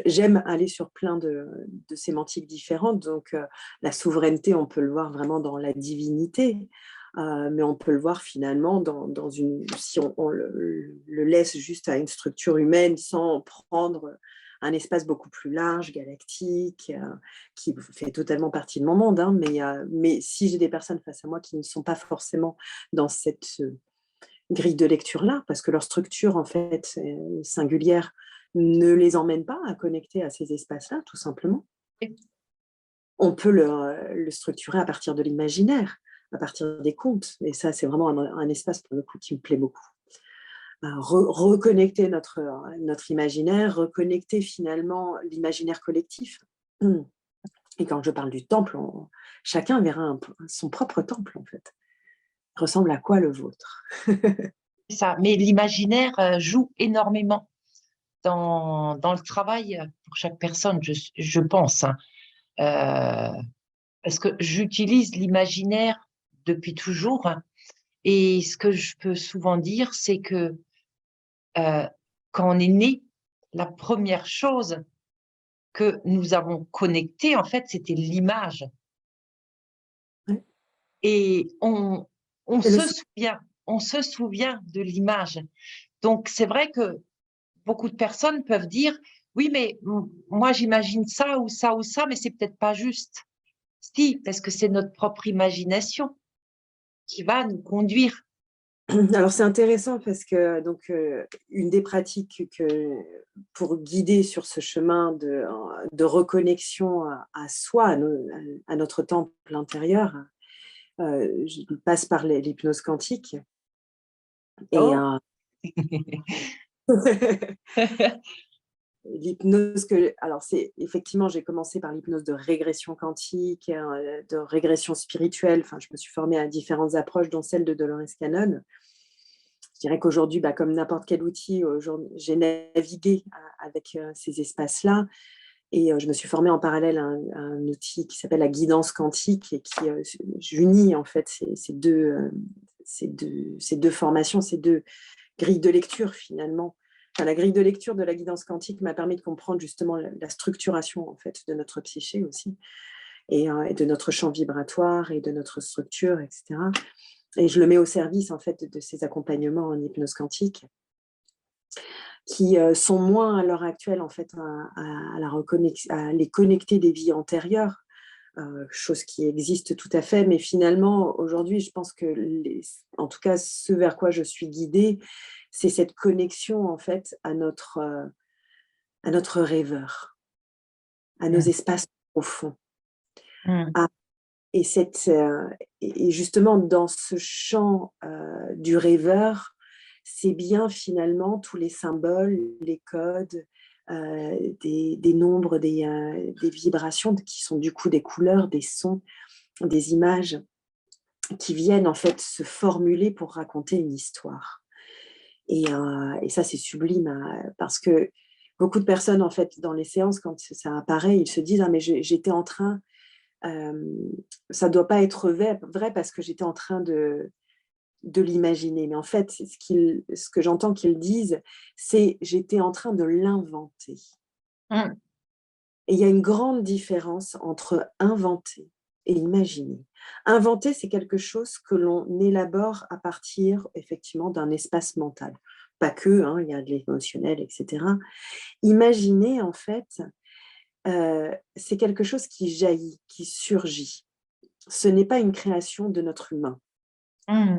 j'aime aller sur plein de sémantiques différentes. Donc, la souveraineté, on peut le voir vraiment dans la divinité, mais on peut le voir finalement dans si on le laisse juste à une structure humaine sans prendre un espace beaucoup plus large, galactique, qui fait totalement partie de mon monde. Hein, mais si j'ai des personnes face à moi qui ne sont pas forcément dans cette grille de lecture-là, parce que leur structure, en fait, singulière, ne les emmène pas à connecter à ces espaces-là, tout simplement. On peut le structurer à partir de l'imaginaire, à partir des contes. Et ça, c'est vraiment un espace, pour le coup, qui me plaît beaucoup. Reconnecter notre imaginaire, reconnecter finalement l'imaginaire collectif. Et quand je parle du temple, chacun verra son propre temple, en fait. Ressemble à quoi le vôtre? Ça, mais l'imaginaire joue énormément dans le travail pour chaque personne, je pense. Hein. Parce que j'utilise l'imaginaire depuis toujours. Hein, Et ce que je peux souvent dire, c'est que quand on est né, la première chose que nous avons connectée, en fait, c'était l'image. Ouais. Et Et le on se souvient de l'image. Donc, c'est vrai que beaucoup de personnes peuvent dire, oui, mais moi, j'imagine ça ou ça ou ça, mais c'est peut-être pas juste. Si, parce que c'est notre propre imagination qui va nous conduire. Alors c'est intéressant parce que donc une des pratiques pour guider sur ce chemin de reconnexion à soi, à notre temple intérieur, je passe par l'hypnose quantique. Et Oh. l'hypnose alors c'est effectivement, j'ai commencé par l'hypnose de régression quantique, de régression spirituelle. Enfin, je me suis formée à différentes approches, dont celle de Dolores Cannon. Je dirais qu'aujourd'hui, comme n'importe quel outil, j'ai navigué avec ces espaces-là, et je me suis formée en parallèle à un outil qui s'appelle la guidance quantique et qui unit en fait ces deux formations, ces deux grilles de lecture finalement. Enfin, la grille de lecture de la guidance quantique m'a permis de comprendre justement la structuration en fait de notre psyché aussi, et de notre champ vibratoire et de notre structure, etc. Et je le mets au service en fait de ces accompagnements en hypnose quantique qui sont moins à l'heure actuelle en fait à les connecter des vies antérieures, chose qui existe tout à fait, mais finalement aujourd'hui je pense que en tout cas ce vers quoi je suis guidée, c'est cette connexion en fait à notre rêveur, à nos Mm. espaces profonds. Mm. À- et, et justement dans ce champ du rêveur, c'est bien finalement tous les symboles, les codes, des nombres, des vibrations qui sont du coup des couleurs, des sons, des images qui viennent en fait se formuler pour raconter une histoire. Et ça, c'est sublime parce que beaucoup de personnes, en fait, dans les séances, quand ça apparaît, ils se disent « Ah, mais j'étais en train… ça ne doit pas être vrai parce que j'étais en train de l'imaginer. » Mais en fait, ce que j'entends qu'ils disent, c'est « J'étais en train de l'inventer. » Mm. Et il y a une grande différence entre inventer et imaginer. Inventer, c'est quelque chose que l'on élabore à partir, effectivement, d'un espace mental. Pas que, hein, il y a de l'émotionnel, etc. Imaginer, en fait, c'est quelque chose qui jaillit, qui surgit. Ce n'est pas une création de notre humain. Mm.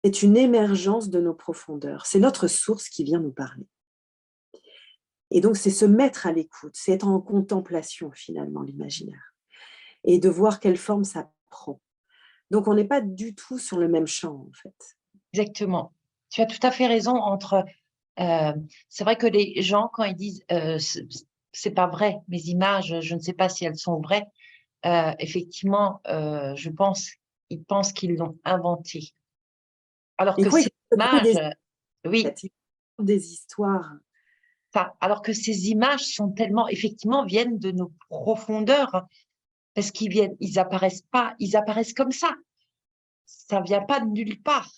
C'est une émergence de nos profondeurs. C'est notre source qui vient nous parler. Et donc, c'est se mettre à l'écoute, c'est être en contemplation, finalement, l'imaginaire. Et de voir quelle forme ça prend. Donc, on n'est pas du tout sur le même champ, en fait. Exactement. Tu as tout à fait raison euh, c'est vrai que les gens, quand ils disent c'est pas vrai, mes images, je ne sais pas si elles sont vraies, effectivement, ils pensent qu'ils l'ont inventé. Alors Il que croit ces qu'il faut trouver images, en oui, fait, il faut des histoires. alors que ces images sont tellement, effectivement, viennent de nos profondeurs, parce ils apparaissent comme ça. Ça vient pas de nulle part.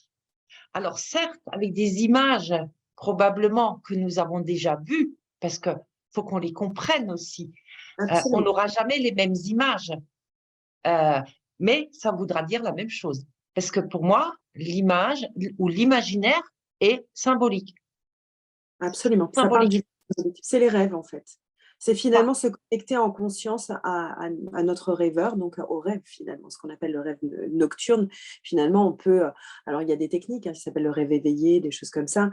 Alors certes, avec des images probablement que nous avons déjà vues, parce que faut qu'on les comprenne aussi. On Absolument. n'aura jamais les mêmes images, euh, mais ça voudra dire la même chose. Parce que pour moi, l'image ou l'imaginaire est symbolique. Absolument. Ça parle Symbolique. du… C'est les rêves, en fait. C'est Ça. finalement se connecter en conscience à notre rêveur, donc au rêve, finalement, ce qu'on appelle le rêve nocturne. Finalement, on peut… Alors, il y a des techniques qui s'appellent le rêve éveillé, des choses comme ça.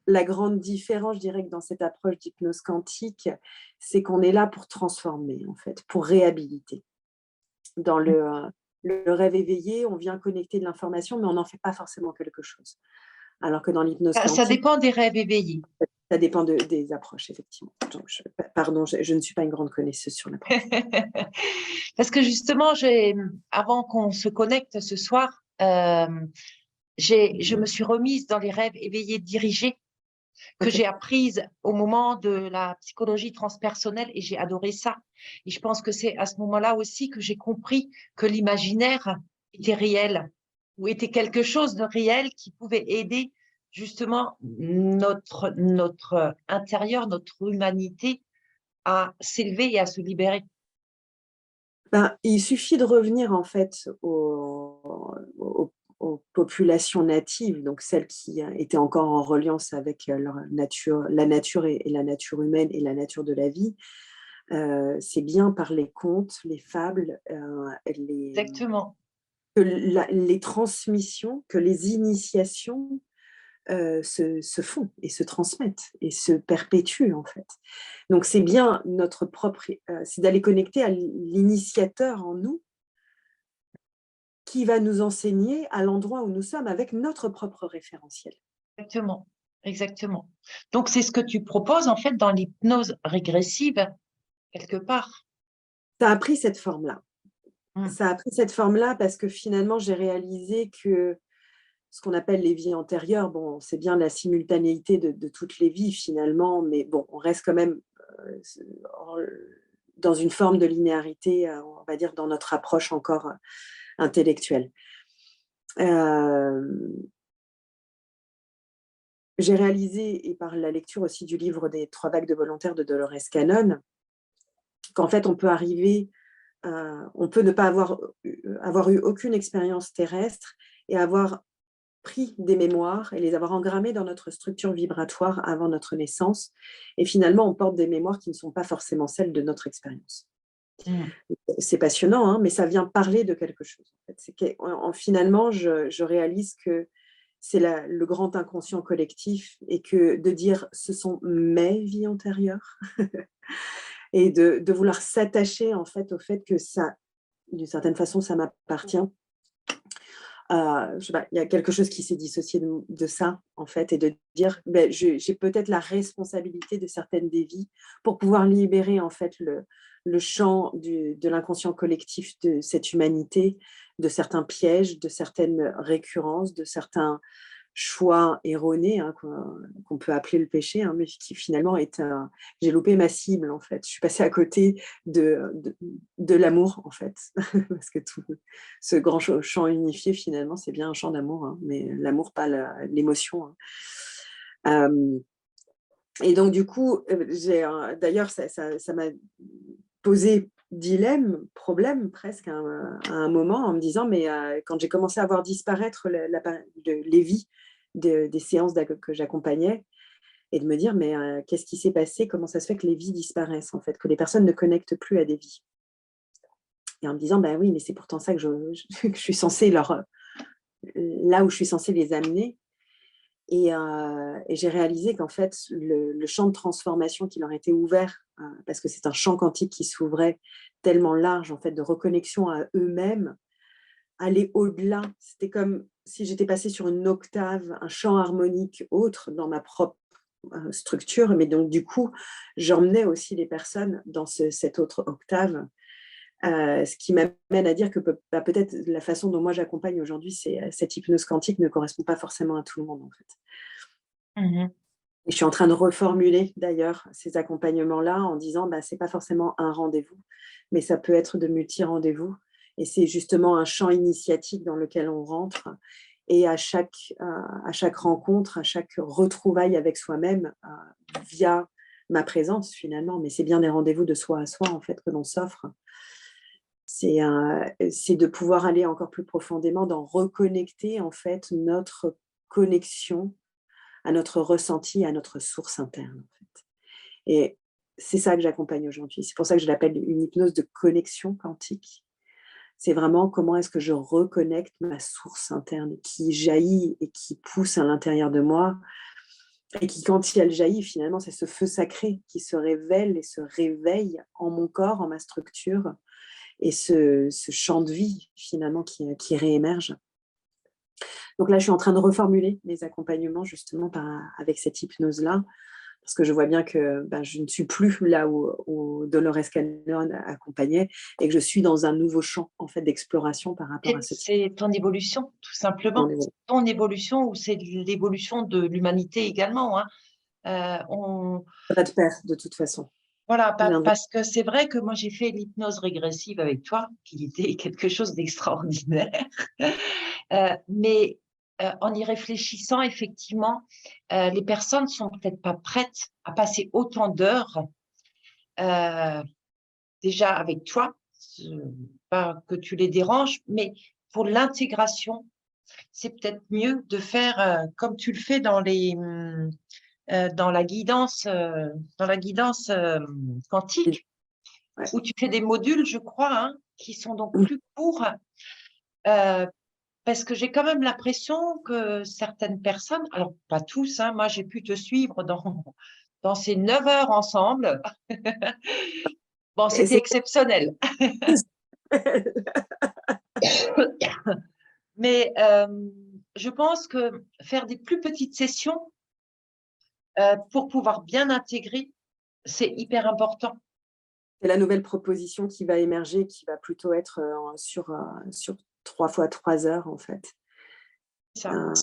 La grande différence, je dirais, que dans cette approche d'hypnose quantique, c'est qu'on est là pour transformer, en fait, pour réhabiliter. Dans le rêve éveillé, on vient connecter de l'information, mais on n'en fait pas forcément quelque chose. Alors que dans l'hypnose Ça quantique, dépend des rêves éveillés. ça dépend des approches, effectivement. Donc, pardon, je ne suis pas une grande connaisseuse sur l'approche. Parce que justement, avant qu'on se connecte ce soir, je me suis remise dans les rêves éveillés dirigés que Ok. j'ai apprises au moment de la psychologie transpersonnelle et j'ai adoré ça. Et je pense que c'est à ce moment-là aussi que j'ai compris que l'imaginaire était réel. ou était quelque chose de réel qui pouvait aider justement notre intérieur, notre humanité à s'élever et à se libérer. Ben, il suffit de revenir en fait aux populations natives, donc celles qui étaient encore en reliance avec leur nature, la nature et la nature humaine et la nature de la vie. C'est bien par les contes, les fables, Exactement, les transmissions, que les initiations se font et se transmettent et se perpétuent en fait. Donc c'est bien notre propre, c'est d'aller connecter à l'initiateur en nous qui va nous enseigner à l'endroit où nous sommes avec notre propre référentiel. exactement, exactement. Donc, c'est ce que tu proposes en fait dans l'hypnose régressive, quelque part. Ça a pris cette forme-là. Mm. Ça a pris cette forme-là parce que finalement, j'ai réalisé que ce qu'on appelle les vies antérieures, bon, c'est bien la simultanéité de toutes les vies finalement, mais bon, on reste quand même dans une forme de linéarité, on va dire, dans notre approche encore intellectuelle. J'ai réalisé, et par la lecture aussi du livre des 3 vagues de volontaires de Dolores Cannon, qu'en fait, on peut arriver, on peut ne pas avoir eu aucune expérience terrestre et avoir pris des mémoires et les avoir engrammées dans notre structure vibratoire avant notre naissance. Et finalement, on porte des mémoires qui ne sont pas forcément celles de notre expérience. Mm. C'est passionnant, hein, mais ça vient parler de quelque chose. En fait. Finalement, je réalise que c'est le grand inconscient collectif et que de dire ce sont mes vies antérieures et de vouloir s'attacher en fait au fait que ça, d'une certaine façon, ça m'appartient. Je sais pas, il y a quelque chose qui s'est dissocié de ça en fait et de dire ben, j'ai peut-être la responsabilité de certaines des vies pour pouvoir libérer en fait le champ de l'inconscient collectif de cette humanité, de certains pièges, de certaines récurrences, de certains choix erroné, hein, qu'on peut appeler le péché, hein, mais qui finalement est un... J'ai loupé ma cible, en fait. Je suis passée à côté de l'amour, en fait. Parce que tout ce grand champ unifié, finalement, c'est bien un champ d'amour, hein, mais l'amour, pas l'émotion. Hein. Et donc, du coup, d'ailleurs, ça m'a posé dilemme, problème presque à un moment en me disant, mais quand j'ai commencé à voir disparaître les vies des séances que j'accompagnais et de me dire, mais qu'est-ce qui s'est passé? Comment ça se fait que les vies disparaissent en fait, que les personnes ne connectent plus à des vies? Et en me disant, ben oui, mais c'est pourtant ça que que je suis censée là où je suis censée les amener. Et j'ai réalisé qu'en fait, le champ de transformation qui leur était ouvert, parce que c'est un champ quantique qui s'ouvrait tellement large, en fait, de reconnexion à eux-mêmes, aller au-delà. C'était comme si j'étais passée sur une octave, un champ harmonique autre dans ma propre structure, mais donc du coup, j'emmenais aussi les personnes dans cette autre octave. Ce qui m'amène à dire que peut-être la façon dont moi j'accompagne aujourd'hui, cette hypnose quantique ne correspond pas forcément à tout le monde, en fait. Mhm. Et je suis en train de reformuler d'ailleurs ces accompagnements-là en disant bah, c'est pas forcément un rendez-vous, mais ça peut être de multi-rendez-vous. Et c'est justement un champ initiatique dans lequel on rentre. Et à chaque rencontre, à chaque retrouvaille avec soi-même, via ma présence finalement, mais c'est bien des rendez-vous de soi à soi en fait que l'on s'offre. C'est de pouvoir aller encore plus profondément dans reconnecter en fait notre connexion à notre ressenti, à notre source interne. En fait. Et c'est ça que j'accompagne aujourd'hui. C'est pour ça que je l'appelle une hypnose de connexion quantique. C'est vraiment comment est-ce que je reconnecte ma source interne qui jaillit et qui pousse à l'intérieur de moi et qui, quand elle jaillit, finalement, c'est ce feu sacré qui se révèle et se réveille en mon corps, en ma structure et ce champ de vie, finalement, qui réémerge. Donc là, je suis en train de reformuler mes accompagnements justement avec cette hypnose-là, parce que je vois bien que je ne suis plus là où Dolores Cannon accompagnait et que je suis dans un nouveau champ en fait d'exploration par rapport à ce type C'est ton évolution, tout simplement. de... C'est ton évolution ou c'est l'évolution de l'humanité également, hein. On, Pas de pair de toute façon. voilà, Je viendrai. parce que c'est vrai que moi j'ai fait l'hypnose régressive avec toi, qui était quelque chose d'extraordinaire. Mais en y réfléchissant, effectivement, les personnes sont peut-être pas prêtes à passer autant d'heures euh, déjà avec toi, pas que tu les déranges, mais pour l'intégration, c'est peut-être mieux de faire comme tu le fais dans la guidance quantique, Ouais. où tu fais des modules, je crois, hein, qui sont donc plus courts, euh, parce que j'ai quand même l'impression que certaines personnes, alors pas tous, hein, moi j'ai pu te suivre dans ces 9 heures ensemble. Bon, Et c'était c'est exceptionnel. Mais je pense que faire des plus petites sessions pour pouvoir bien intégrer, c'est hyper important. la nouvelle proposition qui va émerger, qui va plutôt être sur 3 fois 3 heures, en fait. C'est ça,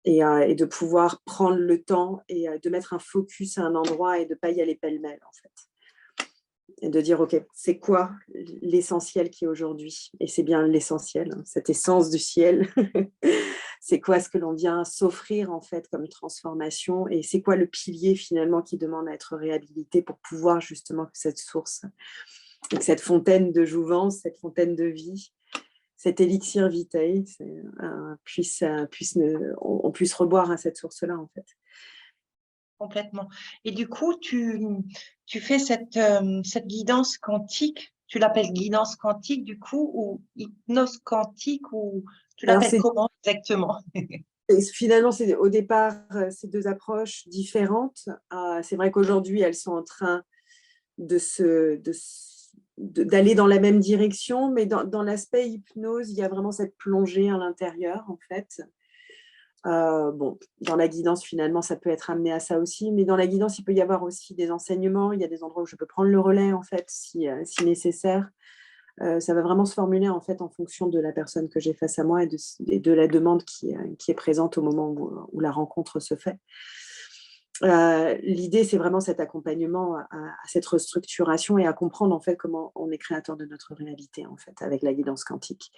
Euh, et de pouvoir prendre le temps et de mettre un focus à un endroit et de ne pas y aller pêle-mêle, en fait. Et de dire, OK, c'est quoi l'essentiel qui est aujourd'hui? Et c'est bien l'essentiel, hein, cette essence du ciel. C'est quoi ce que l'on vient s'offrir, en fait, comme transformation? Et c'est quoi le pilier, finalement, qui demande à être réhabilité pour pouvoir, justement, que cette source, que cette fontaine de jouvence, cette fontaine de vie, cet élixir vitae, on puisse reboire à cette source-là, en fait. complètement. Et du coup, tu fais cette guidance quantique, tu l'appelles guidance quantique du coup, ou hypnose quantique, ou tu Alors, l'appelles comment exactement? finalement, au départ, c'est deux approches différentes. C'est vrai qu'aujourd'hui, elles sont en train d'aller dans la même direction, mais dans l'aspect hypnose, il y a vraiment cette plongée à l'intérieur, en fait. Bon, dans la guidance, finalement, ça peut être amené à ça aussi, mais dans la guidance, il peut y avoir aussi des enseignements. Il y a des endroits où je peux prendre le relais, en fait, si nécessaire. Ça va vraiment se formuler, en fait, en fonction de la personne que j'ai face à moi et de la demande qui est présente au moment où la rencontre se fait. L'idée, c'est vraiment cet accompagnement à cette restructuration et à comprendre, en fait, comment on est créateur de notre réalité, en fait, avec la guidance quantique.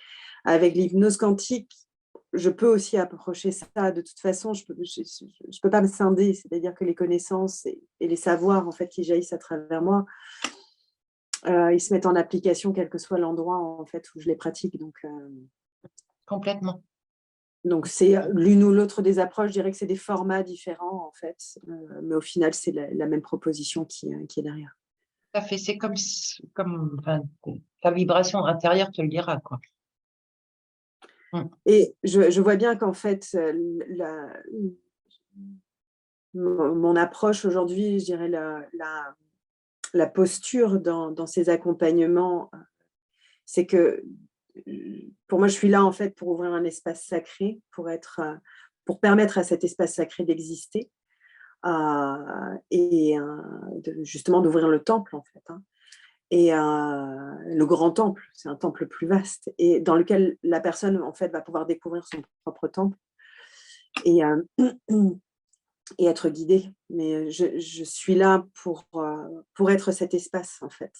Avec l'hypnose quantique, je peux aussi approcher ça. De toute façon, je peux pas me scinder, c'est-à-dire que les connaissances et les savoirs, en fait, qui jaillissent à travers moi, ils se mettent en application quel que soit l'endroit, en fait, où je les pratique. Complètement. Donc c'est l'une ou l'autre des approches. Je dirais que c'est des formats différents, en fait, mais au final, c'est la même proposition qui est derrière. Tout à fait. C'est enfin, ta vibration intérieure te le dira, quoi. Et je vois bien qu'en fait, mon approche aujourd'hui, je dirais la posture dans ces accompagnements, c'est que pour moi, je suis là, en fait, pour ouvrir un espace sacré, pour permettre à cet espace sacré d'exister, et justement d'ouvrir le temple, en fait, hein. Et le grand temple, c'est un temple plus vaste et dans lequel la personne, en fait, va pouvoir découvrir son propre temple et, et être guidée. Mais je suis là pour être cet espace, en fait,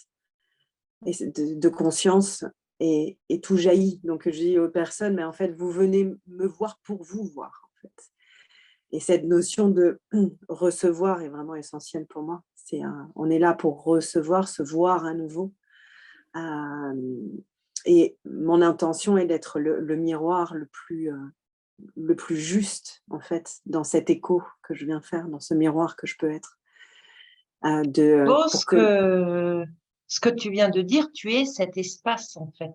et de conscience, et tout jaillit. Donc, je dis aux personnes, mais en fait, vous venez me voir pour vous voir, en fait. Et cette notion de recevoir est vraiment essentielle pour moi. On est là pour recevoir, se voir à nouveau. Et mon intention est d'être le miroir le plus juste, en fait, dans cet écho que je viens faire, dans ce miroir que je peux être. Suppose Pour que, que ce que tu viens de dire, tu es cet espace, en fait.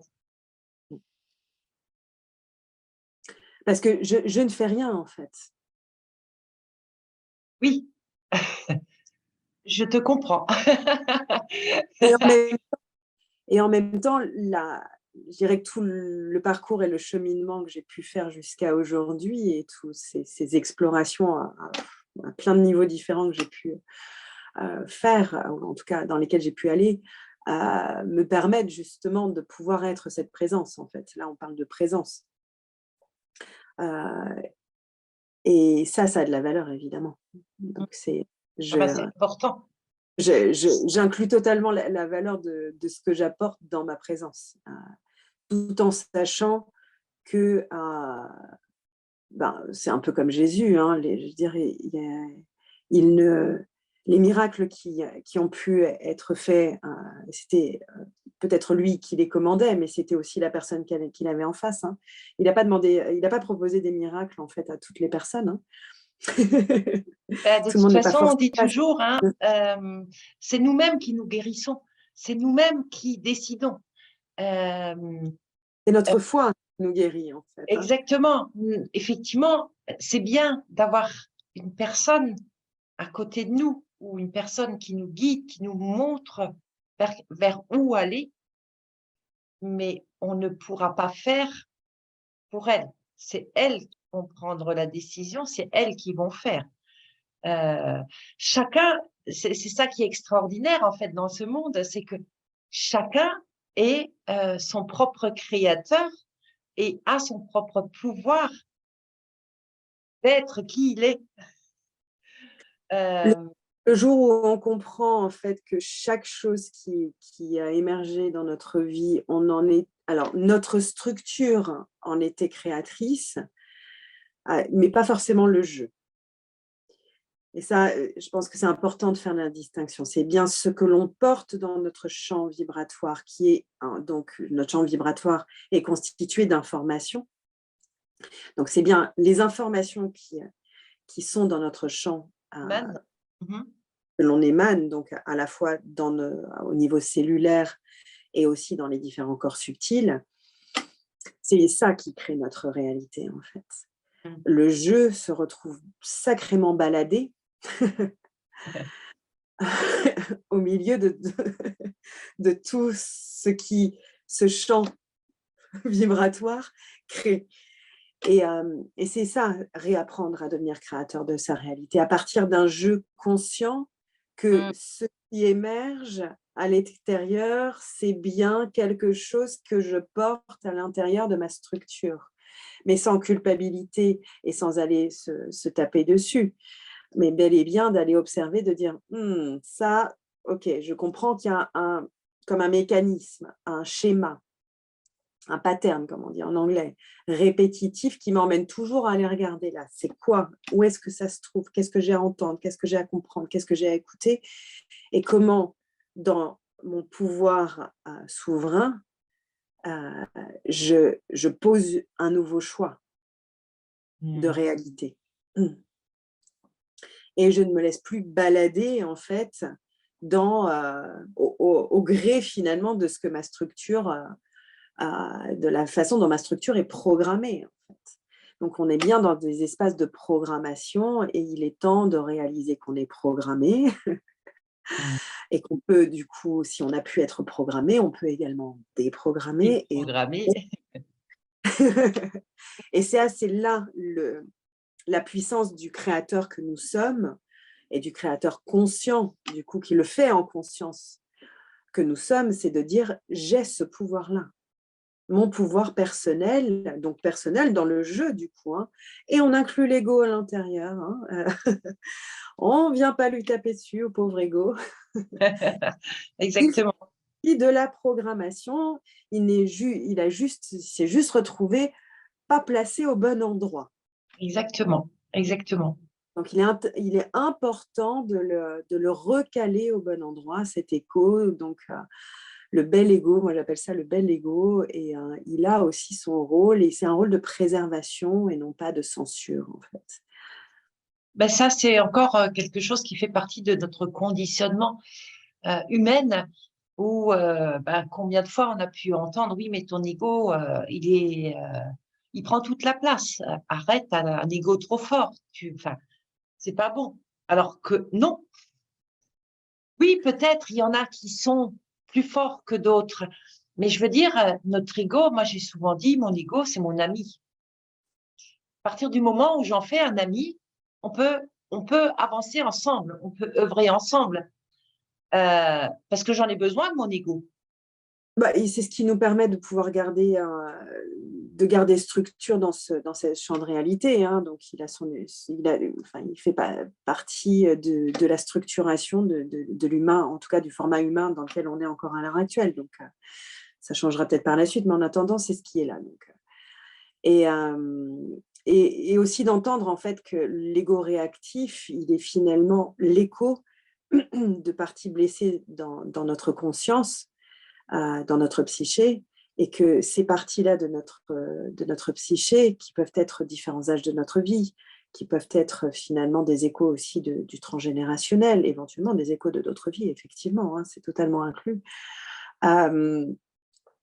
parce que je ne fais rien, en fait. Oui, je te comprends. Et en même, et en même temps, je dirais que tout le parcours et le cheminement que j'ai pu faire jusqu'à aujourd'hui et toutes ces explorations à plein de niveaux différents que j'ai pu faire, ou en tout cas dans lesquels j'ai pu aller, me permettent justement de pouvoir être cette présence, en fait. Là, on parle de présence. Euh, et ça a de la valeur, évidemment. Donc, Ah bah, c'est important. j'inclus totalement la valeur de ce que j'apporte dans ma présence, tout en sachant que c'est un peu comme Jésus, hein, je veux dire, il ne, les miracles qui ont pu être faits, c'était peut-être lui qui les commandait, mais c'était aussi la personne qu'il avait en face. Hein. Il n'a pas proposé des miracles en fait à toutes les personnes. Hein. De Tout le toute monde n'est pas façon, on forcément. dit toujours, hein, c'est nous-mêmes qui nous guérissons, c'est nous-mêmes qui décidons. C'est notre foi qui nous guérit en fait. Hein. Exactement. Effectivement, c'est bien d'avoir une personne à côté de nous ou une personne qui nous guide, qui nous montre vers où aller, mais on ne pourra pas faire pour elles. C'est elles qui vont prendre la décision, c'est elles qui vont faire. Chacun, c'est ça qui est extraordinaire en fait dans ce monde, c'est que chacun est son propre créateur et a son propre pouvoir d'être qui il est. Le, le jour où on comprend en fait que chaque chose qui a émergé dans notre vie, alors notre structure en était créatrice, mais pas forcément le jeu. Et ça, je pense que c'est important de faire la distinction. C'est bien ce que l'on porte dans notre champ vibratoire, donc notre champ vibratoire est constitué d'informations. Donc c'est bien les informations qui sont dans notre champ que l'on émane, donc à la fois au niveau cellulaire et aussi dans les différents corps subtils. C'est ça qui crée notre réalité en fait. Le jeu se retrouve sacrément baladé au milieu de tout ce champ vibratoire crée. Et c'est ça, réapprendre à devenir créateur de sa réalité, à partir d'un jeu conscient que ce qui émerge à l'extérieur, c'est bien quelque chose que je porte à l'intérieur de ma structure, mais sans culpabilité et sans aller se taper dessus. Mais bel et bien d'aller observer, de dire ça, ok, je comprends qu'il y a comme un mécanisme, un schéma, un pattern, comme on dit en anglais, répétitif qui m'emmène toujours à aller regarder là. C'est quoi? Où est-ce que ça se trouve? Qu'est-ce que j'ai à entendre? Qu'est-ce que j'ai à comprendre? Qu'est-ce que j'ai à écouter? Et comment, dans mon pouvoir souverain, je pose un nouveau choix de réalité. Et je ne me laisse plus balader en fait au gré finalement de ce que ma structure, de la façon dont ma structure est programmée en fait. Donc on est bien dans des espaces de programmation et il est temps de réaliser qu'on est programmé et qu'on peut du coup, si on a pu être programmé, on peut également déprogrammer. Et c'est là la puissance du créateur que nous sommes et du créateur conscient, du coup, qui le fait en conscience que nous sommes, c'est de dire j'ai ce pouvoir-là. Mon pouvoir personnel, donc personnel dans le jeu du coup, hein, et on inclut l'ego à l'intérieur. Hein, on ne vient pas lui taper dessus au pauvre ego. Exactement. Et de la programmation, il s'est juste retrouvé pas placé au bon endroit. Exactement, exactement. Donc, il est important de le recaler au bon endroit, cet écho. Donc, le bel ego, moi j'appelle ça le bel ego, et il a aussi son rôle, et c'est un rôle de préservation et non pas de censure, en fait. Ben ça, c'est encore quelque chose qui fait partie de notre conditionnement humain, où combien de fois on a pu entendre, oui, mais ton ego, il prend toute la place. Arrête, t'as un ego trop fort. C'est pas bon. Alors que non. Oui, peut-être, il y en a qui sont plus forts que d'autres. Mais je veux dire, notre ego, moi j'ai souvent dit, mon ego, c'est mon ami. À partir du moment où j'en fais un ami, on peut avancer ensemble, on peut œuvrer ensemble. Parce que j'en ai besoin de mon ego. C'est ce qui nous permet de pouvoir garder structure dans ce champ de réalité. Hein. Donc, il fait partie de la structuration de l'humain, en tout cas du format humain dans lequel on est encore à l'heure actuelle. Donc, ça changera peut-être par la suite, mais en attendant, c'est ce qui est là. Donc, Et, et aussi d'entendre en fait que l'ego réactif, il est finalement l'écho de parties blessées dans notre conscience, dans notre psyché, et que ces parties-là de notre psyché, qui peuvent être différents âges de notre vie, qui peuvent être finalement des échos aussi du transgénérationnel, éventuellement des échos de d'autres vies, effectivement, hein, c'est totalement inclus, euh,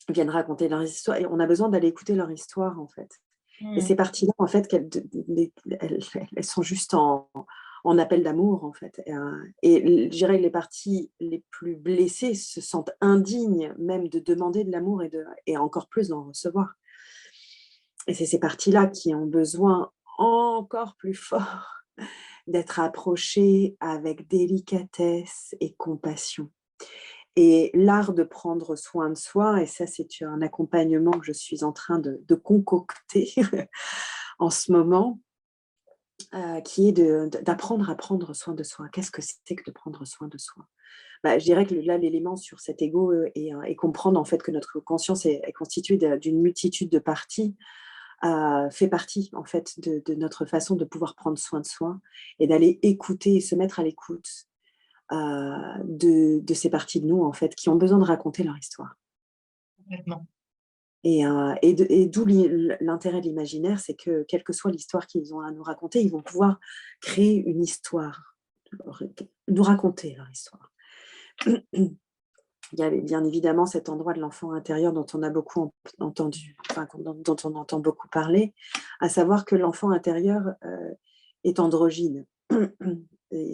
viennent raconter leur histoire, et on a besoin d'aller écouter leur histoire, en fait. Et Mm. ces parties-là, en fait, elles sont juste en appel d'amour, en fait. Et je dirais que les parties les plus blessées se sentent indignes même de demander de l'amour et encore plus d'en recevoir. Et c'est ces parties-là qui ont besoin encore plus fort d'être approchées avec délicatesse et compassion. Et l'art de prendre soin de soi, et ça c'est un accompagnement que je suis en train de concocter en ce moment, qui est d'apprendre à prendre soin de soi. Qu'est-ce que c'est que de prendre soin de soi? Bah, je dirais que là, l'élément sur cet ego et comprendre en fait que notre conscience est constituée d'une multitude de parties, fait partie en fait de notre façon de pouvoir prendre soin de soi et d'aller écouter et se mettre à l'écoute de ces parties de nous en fait qui ont besoin de raconter leur histoire. Complètement. Et d'où l'intérêt de l'imaginaire, c'est que quelle que soit l'histoire qu'ils ont à nous raconter, ils vont pouvoir créer une histoire, nous raconter leur histoire. Il y a bien évidemment cet endroit de l'enfant intérieur dont on a beaucoup entendu, enfin, dont on entend beaucoup parler, à savoir que l'enfant intérieur est androgyne.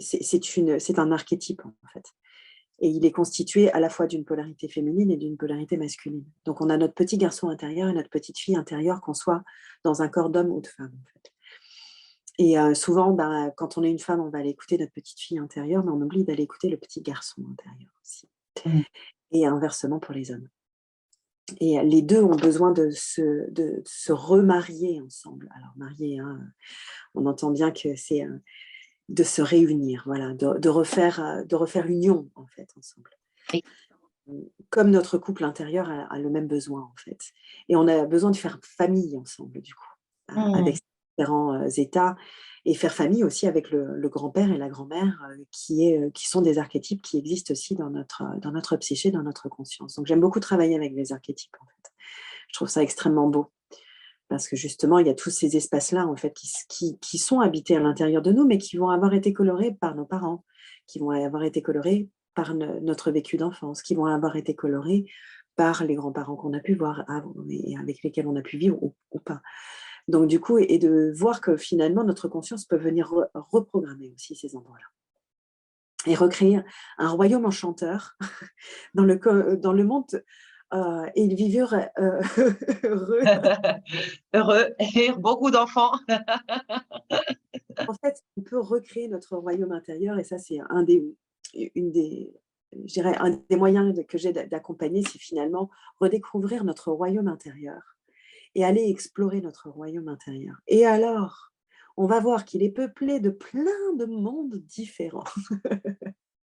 C'est un archétype en fait. Et il est constitué à la fois d'une polarité féminine et d'une polarité masculine. Donc on a notre petit garçon intérieur et notre petite fille intérieure, qu'on soit dans un corps d'homme ou de femme. En fait. Et souvent, quand on est une femme, on va aller écouter notre petite fille intérieure, mais on oublie d'aller écouter le petit garçon intérieur aussi. Mm. Et inversement pour les hommes. Et les deux ont besoin de se remarier ensemble. Alors marier, hein, on entend bien que c'est de se réunir, voilà, de refaire union en fait ensemble. Et Comme notre couple intérieur a le même besoin en fait. Et on a besoin de faire famille ensemble du coup, mm. avec différents états, et faire famille aussi avec le grand-père et la grand-mère qui sont des archétypes qui existent aussi dans notre psyché, dans notre conscience. Donc j'aime beaucoup travailler avec les archétypes en fait. Je trouve ça extrêmement beau. Parce que justement, il y a tous ces espaces-là, en fait, qui sont habités à l'intérieur de nous, mais qui vont avoir été colorés par nos parents, qui vont avoir été colorés par notre vécu d'enfance, qui vont avoir été colorés par les grands-parents qu'on a pu voir avant et avec lesquels on a pu vivre ou pas. Donc, du coup, et de voir que finalement, notre conscience peut venir reprogrammer aussi ces endroits-là. Et recréer un royaume enchanteur dans le monde, et ils vivent heureux. Heureux et beaucoup d'enfants. En fait, on peut recréer notre royaume intérieur, et ça, c'est je dirais, un des moyens que j'ai d'accompagner, c'est finalement redécouvrir notre royaume intérieur et aller explorer notre royaume intérieur. Et alors, on va voir qu'il est peuplé de plein de mondes différents.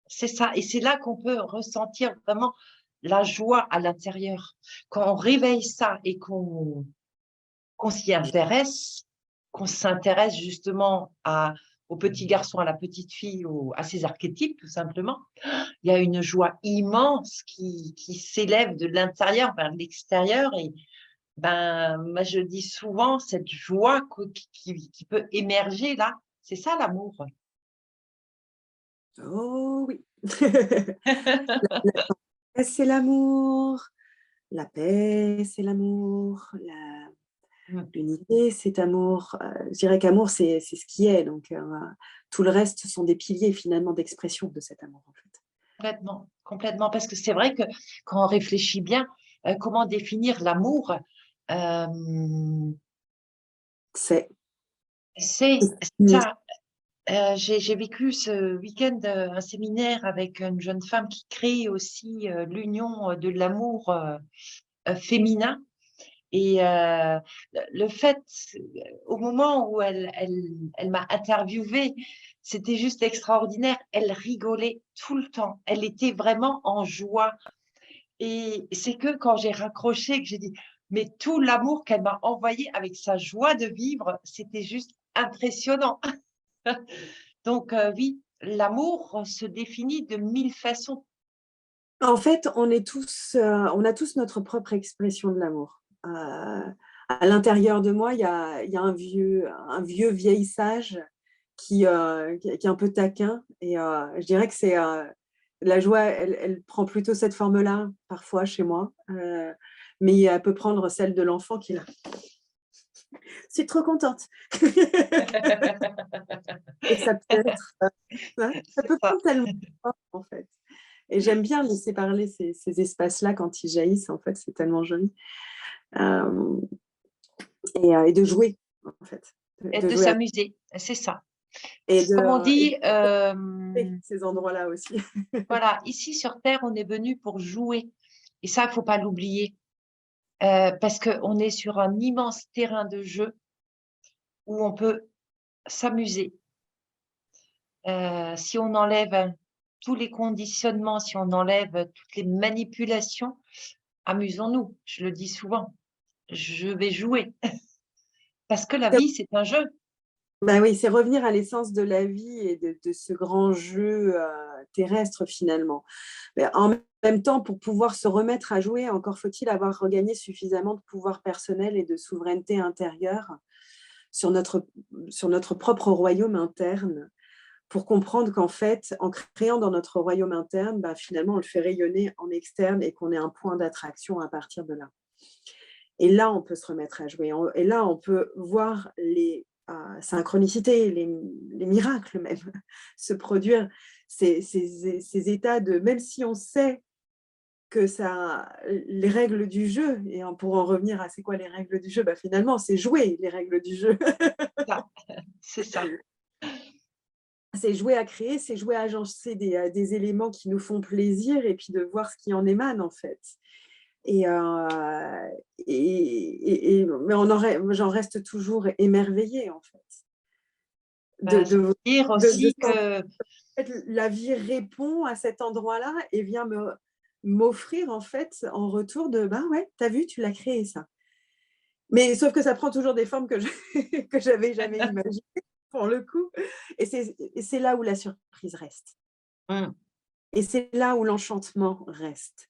C'est ça. Et c'est là qu'on peut ressentir vraiment la joie à l'intérieur. Quand on réveille ça et qu'on s'y intéresse, qu'on s'intéresse justement au petit garçon, à la petite fille, ou à ses archétypes, tout simplement, il y a une joie immense qui s'élève de l'intérieur vers l'extérieur. Et moi, je dis souvent, cette joie qui peut émerger là, c'est ça l'amour. Oh oui. La c'est l'amour, la paix, c'est l'amour, l'unité, c'est amour. Je dirais qu'amour, c'est ce qui est. Donc, tout le reste sont des piliers finalement d'expression de cet amour, en fait. Complètement, complètement. Parce que c'est vrai que quand on réfléchit bien, comment définir l'amour, euh, C'est c'est mmh, ça. J'ai vécu ce week-end un séminaire avec une jeune femme qui crée aussi l'union de l'amour féminin. Et le fait, au moment où elle m'a interviewée, c'était juste extraordinaire. Elle rigolait tout le temps. Elle était vraiment en joie. Et c'est que quand j'ai raccroché, que j'ai dit, mais tout l'amour qu'elle m'a envoyé avec sa joie de vivre, c'était juste impressionnant. Donc, oui, l'amour se définit de 1000 façons. En fait, on a tous notre propre expression de l'amour. À l'intérieur de moi, il y a vieil sage qui est un peu taquin. Et je dirais que c'est la joie, elle prend plutôt cette forme-là, parfois chez moi. Mais elle peut prendre celle de l'enfant qui est là. Je suis trop contente. Et ça peut être, ouais, ça C'est peut ça. prendre tellement de formes, en fait. Et j'aime bien laisser parler ces espaces-là quand ils jaillissent, en fait, c'est tellement joli. Euh, et de jouer, en fait, Et de de jouer s'amuser, c'est ça. et de, Comme on et dit, de ces endroits-là aussi. voilà, ici sur Terre, on est venu pour jouer. Et ça, il faut pas l'oublier. Parce qu'on est sur un immense terrain de jeu où on peut s'amuser. Si on enlève tous les conditionnements, si on enlève toutes les manipulations, amusons-nous. Je le dis souvent, je vais jouer. Parce que la vie, c'est un jeu. Ben oui, c'est revenir à l'essence de la vie et de ce grand jeu terrestre finalement. Mais en même temps, pour pouvoir se remettre à jouer, encore faut-il avoir regagné suffisamment de pouvoir personnel et de souveraineté intérieure sur notre propre royaume interne pour comprendre qu'en fait, en créant dans notre royaume interne, ben, finalement, on le fait rayonner en externe et qu'on est un point d'attraction à partir de là. Et là, on peut se remettre à jouer. Et là, on peut voir les synchronicités, les miracles même se produire. Ces états de, même si on sait que ça, les règles du jeu, et pour en revenir à c'est quoi les règles du jeu, bah finalement, c'est jouer les règles du jeu. Ça, c'est ça. C'est jouer à créer, c'est jouer à agencer des éléments qui nous font plaisir et puis de voir ce qui en émane en fait. Et, mais j'en reste toujours émerveillée, en fait. Ça veut dire De aussi sentir que que la vie répond à cet endroit-là et vient m'offrir, en fait, en retour de bah ouais, t'as vu, tu l'as créé ça. Mais sauf que ça prend toujours des formes que j'avais jamais imaginées, pour le coup. Et c'est là où la surprise reste. mmh, Et c'est là où l'enchantement reste.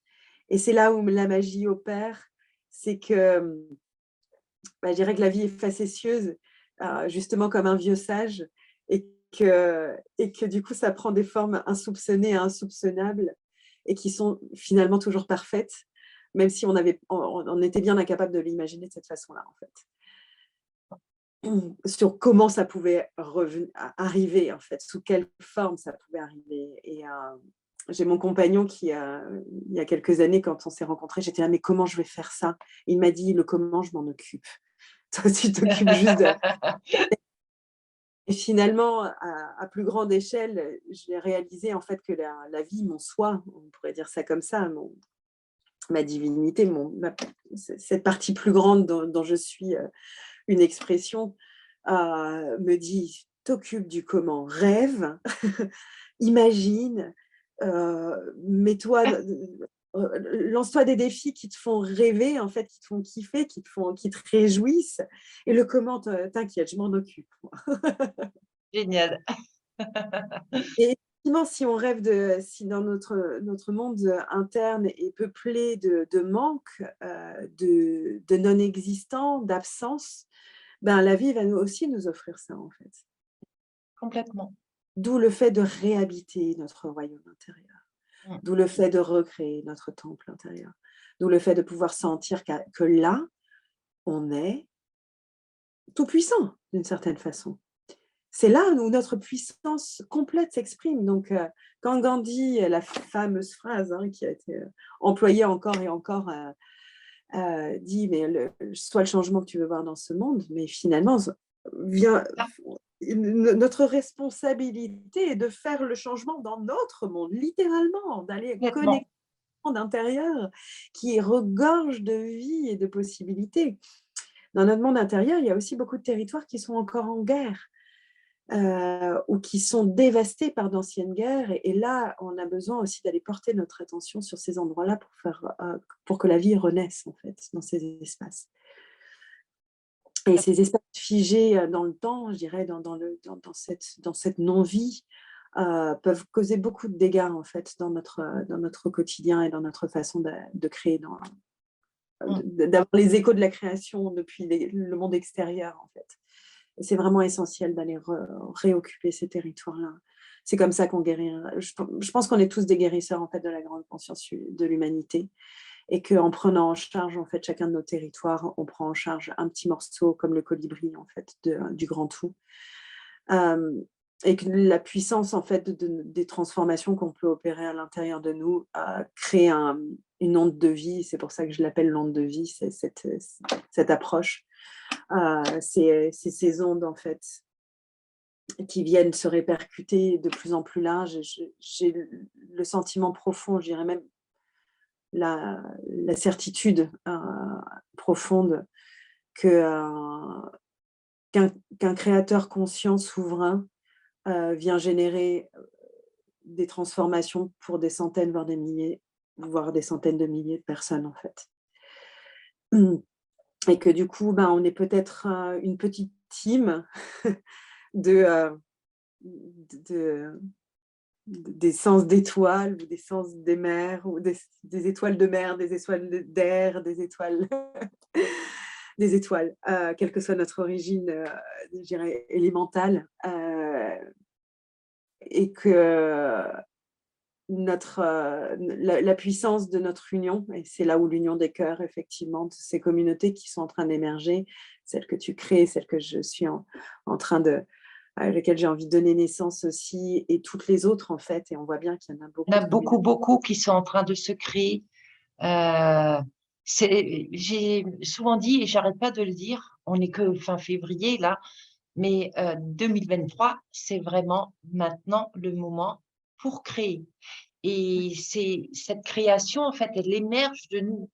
Et c'est là où la magie opère. C'est que bah, je dirais que la vie est facétieuse, justement comme un vieux sage, et que du coup, ça prend des formes insoupçonnées et insoupçonnables, et qui sont finalement toujours parfaites, même si on était bien incapable de l'imaginer de cette façon-là, en fait. Sur comment ça pouvait arriver, en fait, sous quelle forme ça pouvait arriver. Et j'ai mon compagnon qui, il y a quelques années, quand on s'est rencontrés, j'étais là, mais comment je vais faire ça? Il m'a dit, le comment, je m'en occupe. Toi, tu t'occupes juste de... Et finalement, à plus grande échelle, j'ai réalisé en fait que la vie, mon soi, on pourrait dire ça comme ça, ma divinité, cette partie plus grande dont je suis une expression, me dit, t'occupe du comment, rêve, imagine, mets-toi, lance-toi des défis qui te font rêver, en fait, qui te font kiffer, qui te réjouissent. Et le comment, t'inquiète, je m'en occupe. génial. Et effectivement, si on rêve si dans notre monde interne est peuplé de manque, de non-existant, d'absence, ben, la vie va aussi nous offrir ça, en fait. Complètement. D'où le fait de réhabiter notre royaume intérieur, Mmh. d'où le fait de recréer notre temple intérieur, d'où le fait de pouvoir sentir que là, on est tout puissant d'une certaine façon. C'est là où notre puissance complète s'exprime. Donc, quand Gandhi, la fameuse phrase qui a été employée encore et encore, dit, mais soit le changement que tu veux voir dans ce monde, mais finalement, vient, Ah, notre responsabilité est de faire le changement dans notre monde, littéralement, d'aller connecter complètement. le monde intérieur qui regorge de vie et de possibilités. Dans notre monde intérieur, il y a aussi beaucoup de territoires qui sont encore en guerre. ou qui sont dévastés par d'anciennes guerres. Et là, on a besoin aussi d'aller porter notre attention sur ces endroits-là pour que la vie renaisse, en fait, dans ces espaces. Et ces espaces figés dans le temps, je dirais, dans cette non-vie, peuvent causer beaucoup de dégâts, en fait, dans notre quotidien et dans notre façon de créer, d'avoir les échos de la création depuis le monde extérieur, en fait. Et c'est vraiment essentiel d'aller réoccuper ces territoires-là. C'est comme ça qu'on guérit. Je pense qu'on est tous des guérisseurs, en fait, de la grande conscience de l'humanité, et qu'en prenant en charge, en fait, chacun de nos territoires, on prend en charge un petit morceau comme le colibri, en fait, du grand tout. Et que la puissance, en fait, des transformations qu'on peut opérer à l'intérieur de nous crée une onde de vie. C'est pour ça que je l'appelle l'onde de vie, c'est cette approche. C'est ces ondes, en fait, qui viennent se répercuter de plus en plus large. J'ai le sentiment profond, je dirais même la certitude profonde qu'un créateur conscient, souverain, vient générer des transformations pour des centaines, voire des milliers, voire des centaines de milliers de personnes, en fait. Et que du coup, on est peut-être une petite team des sens d'étoiles, ou des sens des mers, ou des étoiles de mer, des étoiles d'air, des étoiles, des étoiles, quelle que soit notre origine, je dirais, élémentale, et que la puissance de notre union, et c'est là où l'union des cœurs, effectivement, de ces communautés qui sont en train d'émerger, celle que tu crées, celle que je suis en train à laquelle j'ai envie de donner naissance aussi, et toutes les autres, en fait, et on voit bien qu'il y en a beaucoup. Il y en a beaucoup, beaucoup qui sont en train de se créer. J'ai souvent dit, et j'arrête pas de le dire, on n'est que fin février là, mais 2023, c'est vraiment maintenant le moment pour créer. Et cette création, en fait, elle émerge de nous.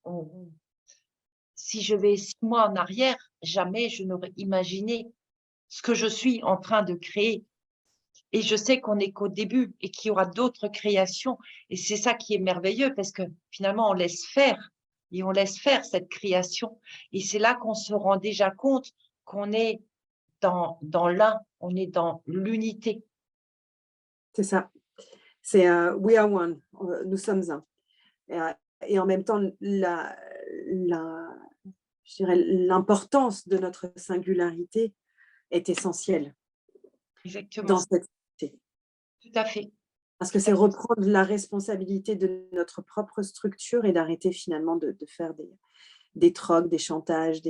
Si je vais 6 mois en arrière, jamais je n'aurais imaginé ce que je suis en train de créer. Et je sais qu'on n'est qu'au début et qu'il y aura d'autres créations. Et c'est ça qui est merveilleux parce que finalement, on laisse faire et on laisse faire cette création. Et c'est là qu'on se rend déjà compte qu'on est dans l'un, on est dans l'unité. C'est ça. C'est we are one, nous sommes un. Et en même temps, je dirais, l'importance de notre singularité est essentielle dans Exactement. cette société. Tout à fait. Parce que c'est reprendre la responsabilité de notre propre structure et d'arrêter finalement de faire des trocs, des chantages,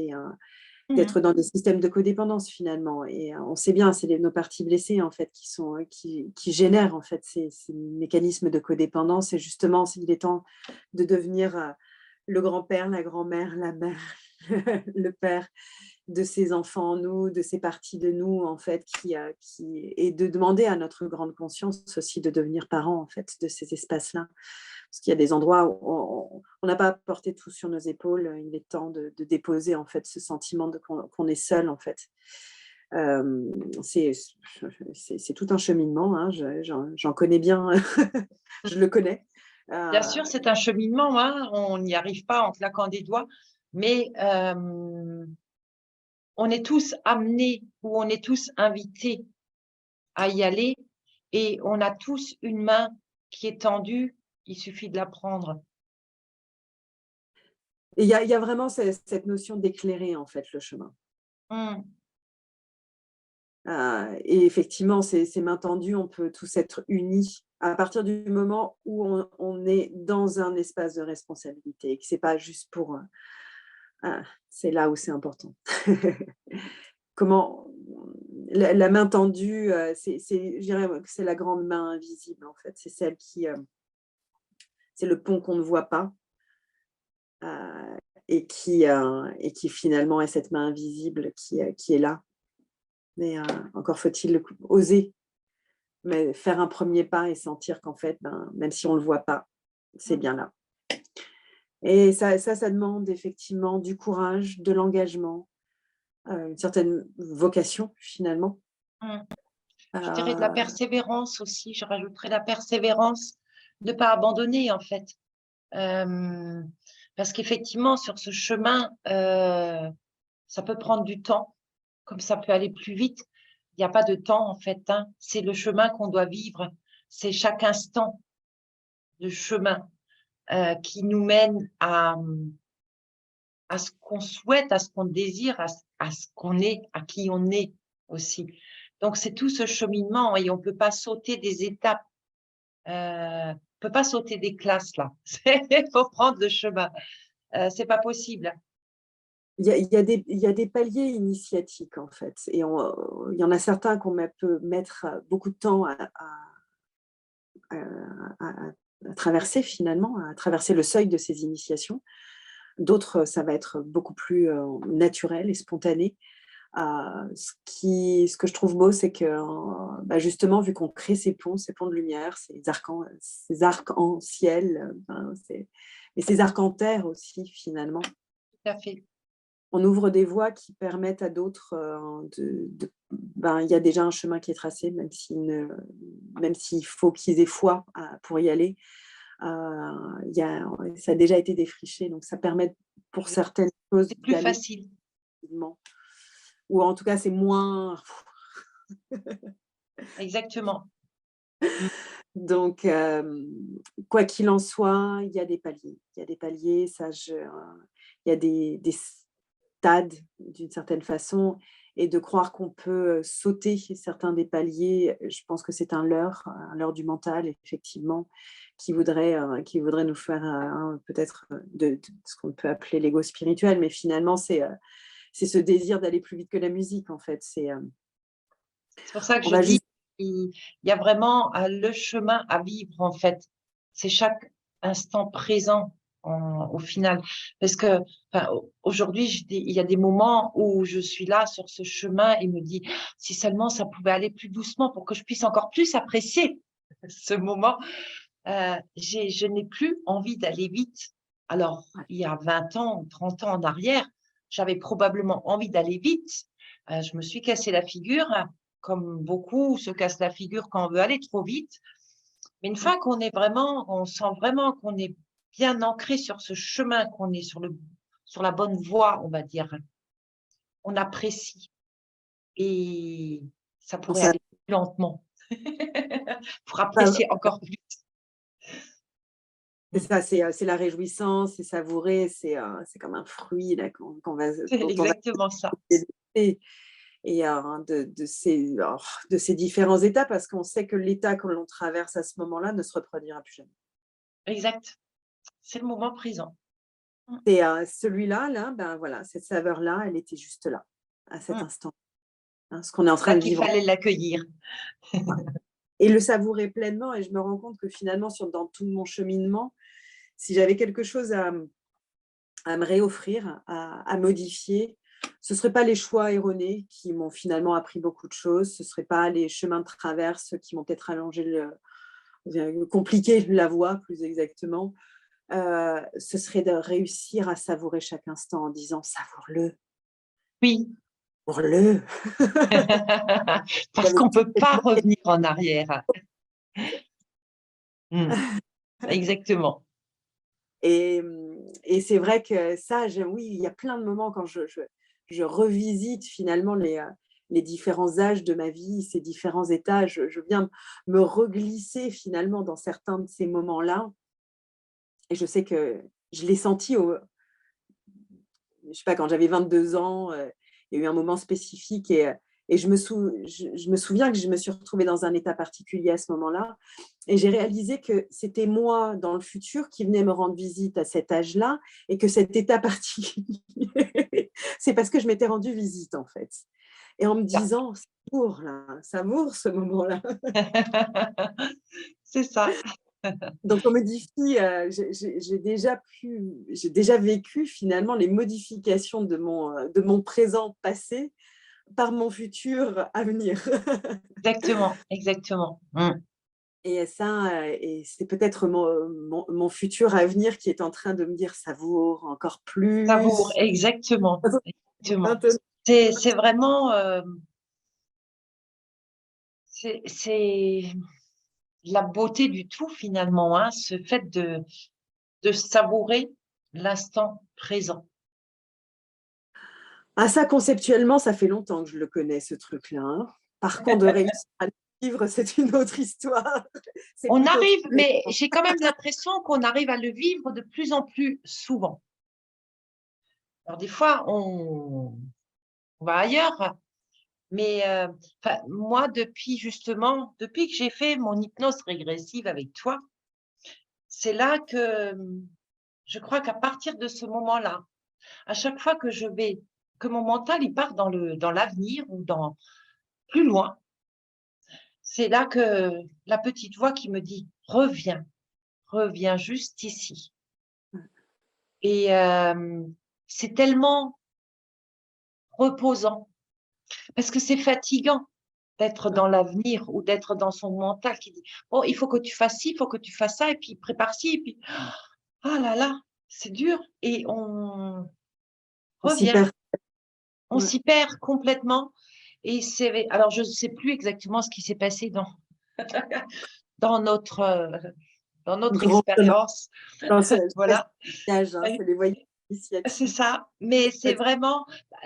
d'être dans des systèmes de codépendance finalement. Et on sait bien, c'est nos parties blessées en fait qui génèrent en fait ces mécanismes de codépendance. Et justement, il est temps de devenir le grand-père, la grand-mère, la mère, le père de ces enfants en nous, de ces parties de nous en fait, et de demander à notre grande conscience aussi de devenir parent en fait de ces espaces-là. Parce qu'il y a des endroits où on n'a pas porté tout sur nos épaules. Il est temps de déposer en fait ce sentiment qu'on est seul en fait. C'est tout un cheminement, hein, j'en connais bien, je le connais. Bien sûr, c'est un cheminement, hein, on n'y arrive pas en claquant des doigts, mais on est tous amenés ou on est tous invités à y aller et on a tous une main qui est tendue, il suffit de la prendre. Et il y a vraiment cette notion d'éclairer en fait le chemin. Et effectivement, ces mains tendues, on peut tous être unis à partir du moment où on est dans un espace de responsabilité et que c'est pas juste pour... c'est là où c'est important. Comment la main tendue, je dirais que c'est la grande main invisible en fait. C'est celle c'est le pont qu'on ne voit pas et qui finalement est cette main invisible qui est là. Mais encore faut-il oser, mais faire un premier pas et sentir qu'en fait, même si on ne le voit pas, c'est bien là. Et ça demande effectivement du courage, de l'engagement, une certaine vocation finalement. Je dirais de la Euh, persévérance aussi. Je rajouterais la persévérance, de ne pas abandonner en fait. Euh, Parce qu'effectivement, sur ce chemin, ça peut prendre du temps, comme ça peut aller plus vite. Il n'y a pas de temps en fait, hein. C'est le chemin qu'on doit vivre. C'est chaque instant de chemin qui nous mène à ce qu'on souhaite, à ce qu'on désire, à ce qu'on est, à qui on est aussi. Donc, c'est tout ce cheminement et on ne peut pas sauter des étapes. On ne peut pas sauter des classes là. Il faut prendre le chemin. C'est pas possible. il y a des paliers initiatiques, en fait. Et il y en a certains qu'on peut mettre beaucoup de temps à, à traverser, finalement, à traverser le seuil de ces initiations. D'autres, ça va être beaucoup plus naturel et spontané. Ce que je trouve beau, c'est que bah justement, vu qu'on crée ces ponts de lumière, ces arcs-en-ciel, et ces arcs en terre aussi, finalement, Tout à fait. on ouvre des voies qui permettent à d'autres ben, il y a déjà un chemin qui est tracé, même s'il faut qu'ils aient foi pour y aller. Ça a déjà été défriché, donc ça permet pour certaines choses C'est plus d'aller facile. rapidement. Ou en tout cas, c'est moins. Exactement. Donc, quoi qu'il en soit, il y a des paliers. Il y a des paliers, il y a des stades d'une certaine façon. Et de croire qu'on peut sauter certains des paliers, je pense que c'est un leurre du mental, effectivement, qui voudrait nous faire peut-être de ce qu'on peut appeler l'ego spirituel. Mais finalement, c'est ce désir d'aller plus vite que la musique, en fait. C'est pour ça que On je va dis juste. qu'il y a vraiment le chemin à vivre, en fait. C'est chaque instant présent au final. Parce que enfin, aujourd'hui, il y a des moments où je suis là sur ce chemin et me dis, si seulement ça pouvait aller plus doucement pour que je puisse encore plus apprécier ce moment. Je n'ai plus envie d'aller vite. Alors, il y a 20 ans ou 30 ans en arrière, j'avais probablement envie d'aller vite. Je me suis cassé la figure, comme beaucoup se cassent la figure quand on veut aller trop vite. Mais une fois qu'on est vraiment, on sent vraiment qu'on est bien ancré sur ce chemin, qu'on est sur la bonne voie, on va dire, on apprécie. Et ça On pourrait s'aperçoit aller plus lentement pour apprécier encore plus. C'est ça, c'est la réjouissance, c'est savourer, c'est comme un fruit là, C'est dont on va exactement ça. déguster. Et de ces différents états, parce qu'on sait que l'état que l'on traverse à ce moment-là ne se reproduira plus jamais. Exact. C'est le moment présent. Mmh, Et celui-là, là, ben voilà, cette saveur-là, elle était juste là, à cet mmh. instant, hein, ce qu'on est en Là train de qu'il vivre. fallait l'accueillir. Et le savourer pleinement. Et je me rends compte que finalement, dans tout mon cheminement, si j'avais quelque chose à me réoffrir, à modifier. Ce ne seraient pas les choix erronés qui m'ont finalement appris beaucoup de choses. Ce ne seraient pas les chemins de traverse qui m'ont peut-être compliqué la voie, plus exactement. Ce serait de réussir à savourer chaque instant en disant savoure-le, Oui, savoure-le. parce qu'on ne peut pas revenir en arrière. Mmh, exactement. Et c'est vrai que ça, oui, il y a plein de moments quand je revisite finalement les différents âges de ma vie, ces différents états, je viens me reglisser finalement dans certains de ces moments-là. Et je sais que je l'ai senti je sais pas, quand j'avais 22 ans, il y a eu un moment spécifique et je me souviens que je me suis retrouvée dans un état particulier à ce moment-là et j'ai réalisé que c'était moi, dans le futur, qui venais me rendre visite à cet âge-là et que cet état particulier, c'est parce que je m'étais rendue visite, en fait. Et en me Ça. disant: «Savoure là, savoure ce moment-là». C'est ça. Donc on modifie, j'ai déjà vécu finalement les modifications de mon présent passé par mon futur à venir. Exactement, exactement. Mmh. Et ça, et c'est peut-être mon futur à venir qui est en train de me dire: «Savoure encore Savoure, plus». exactement, exactement. Maintenant. C'est vraiment, c'est la beauté du tout finalement, hein, ce fait de savourer l'instant présent. Ah, ça, conceptuellement, ça fait longtemps que je le connais, ce truc-là, hein. Par contre, de réussir à le vivre, c'est une autre histoire. C'est On plutôt arrive, très mais récent. j'ai quand même l'impression qu'on arrive à le vivre de plus en plus souvent. Alors des fois, on va ailleurs, mais enfin, moi, depuis que j'ai fait mon hypnose régressive avec toi, c'est là que je crois qu'à partir de ce moment-là, à chaque fois que mon mental il part dans l'avenir ou dans plus loin, c'est là que la petite voix qui me dit reviens, reviens juste ici. Et c'est tellement reposant parce que c'est fatigant d'être dans l'avenir ou d'être dans son mental qui dit oh il faut que tu fasses ci, il faut que tu fasses ça et puis prépare ci et puis ah là là c'est dur et on On s'y revient, perd. on Ouais. s'y perd complètement et c'est alors je ne sais plus exactement ce qui s'est passé dans notre euh, dans notre Grand chemin. expérience, Non, c'est voilà. voyage, hein, c'est les voyages C'est initiatiques. ça, mais c'est vraiment,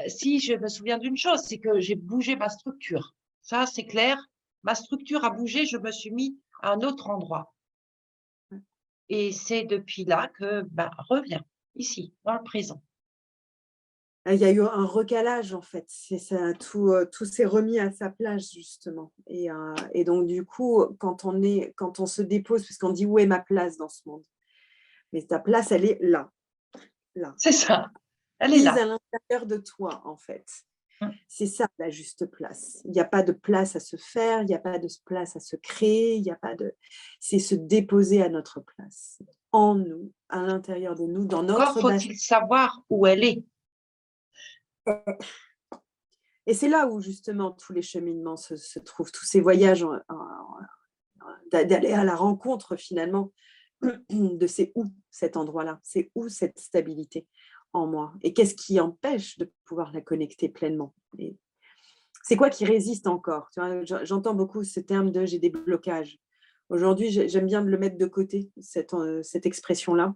si je me souviens d'une chose, c'est que j'ai bougé ma structure. Ça, c'est clair. Ma structure a bougé, je me suis mis à un autre endroit. Et c'est depuis là que, ben, reviens ici, dans le présent. Il y a eu un recalage, en fait. C'est ça, tout s'est remis à sa place, justement. Et donc, du coup, quand on se dépose, parce qu'on dit où est ma place dans ce monde? Mais ta place, elle est là, là, C'est ça, elle est prise là. à l'intérieur de toi, en fait. Mm. C'est ça la juste place. Il n'y a pas de place à se faire, il n'y a pas de place à se créer, il n'y a pas de. C'est se déposer à notre place, en nous, à l'intérieur de nous, dans Encore notre bassin. faut-il savoir où elle est. Et c'est là où justement tous les cheminements se trouvent, tous ces voyages d'aller à la rencontre finalement de c'est où cet endroit-là, c'est où cette stabilité en moi et qu'est-ce qui empêche de pouvoir la connecter pleinement. Et c'est quoi qui résiste encore? Tu vois, j'entends beaucoup ce terme de j'ai des blocages. Aujourd'hui, j'aime bien le mettre de côté, cette expression-là,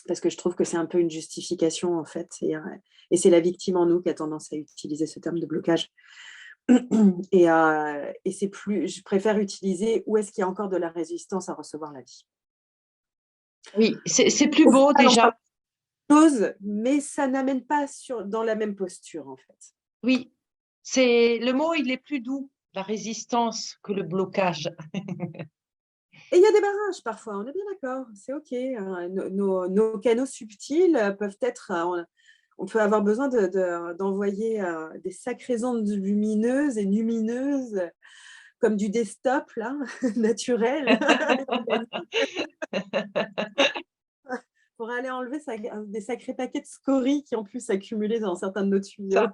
parce que je trouve que c'est un peu une justification en fait. Et c'est la victime en nous qui a tendance à utiliser ce terme de blocage. Et c'est plus, je préfère utiliser où est-ce qu'il y a encore de la résistance à recevoir la vie. Oui, c'est plus Au beau final, on parle déjà. de choses, mais ça n'amène pas dans la même posture en fait. Oui, c'est le mot, il est plus doux, la résistance, que le blocage. Et il y a des barrages parfois, on est bien d'accord, c'est OK. Nos canaux subtils peuvent être, on peut avoir besoin d'envoyer des sacrées ondes lumineuses et lumineuses, comme du desktop, là, naturel, pour aller enlever des sacrés paquets de scories qui ont pu s'accumuler dans certains de nos tuyaux. Ça,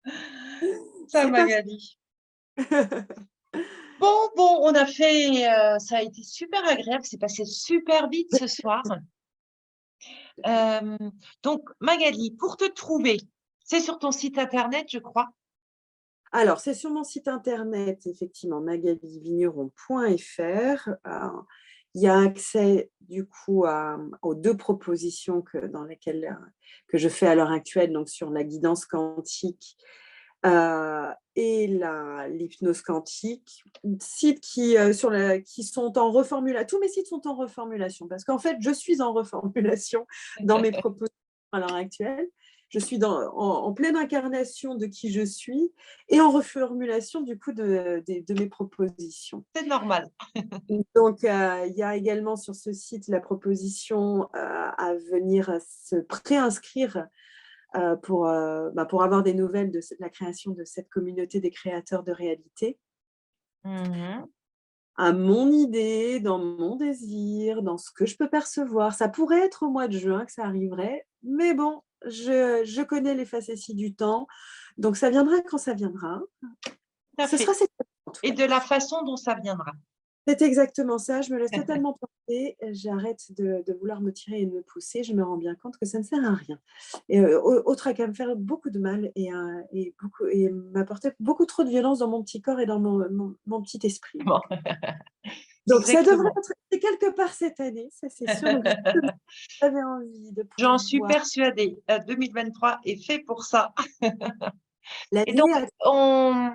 ça C'est pas Magali. Bon, on a fait, ça a été super agréable, c'est passé super vite ce soir. Euh, donc, Magali, pour te trouver, c'est sur ton site internet, je crois. Alors, c'est sur mon site internet, effectivement, magalivigneron.fr. Il y a accès, du coup, aux deux propositions que je fais à l'heure actuelle, donc sur la guidance quantique et l'hypnose quantique, sites qui sont en reformulation. Tous mes sites sont en reformulation parce qu'en fait, je suis en reformulation dans mes propositions à l'heure actuelle. Je suis en pleine incarnation de qui je suis et en reformulation du coup de mes propositions. C'est normal. Donc, il y a également sur ce site la proposition à venir se préinscrire pour avoir des nouvelles de la création de cette communauté des créateurs de réalité. Mhm. À mon idée, dans mon désir, dans ce que je peux percevoir. Ça pourrait être au mois de juin que ça arriverait, mais bon, je connais les facéties du temps, donc ça viendra quand ça viendra. Tout à Ce sera fait. cette année, en tout Et cas. de la façon dont ça viendra. C'est exactement ça, je me laisse totalement porter, j'arrête de vouloir me tirer et de me pousser, je me rends bien compte que ça ne sert à rien et autre qu'à me faire beaucoup de mal et m'apporter beaucoup trop de violence dans mon petit corps et dans mon petit esprit. Bon, Donc ça devrait exactement. être quelque part cette année, ça c'est sûr. Donc justement, j'avais envie de J'en suis pouvoir persuadée. 2023 est fait pour ça. Et donc, l'année à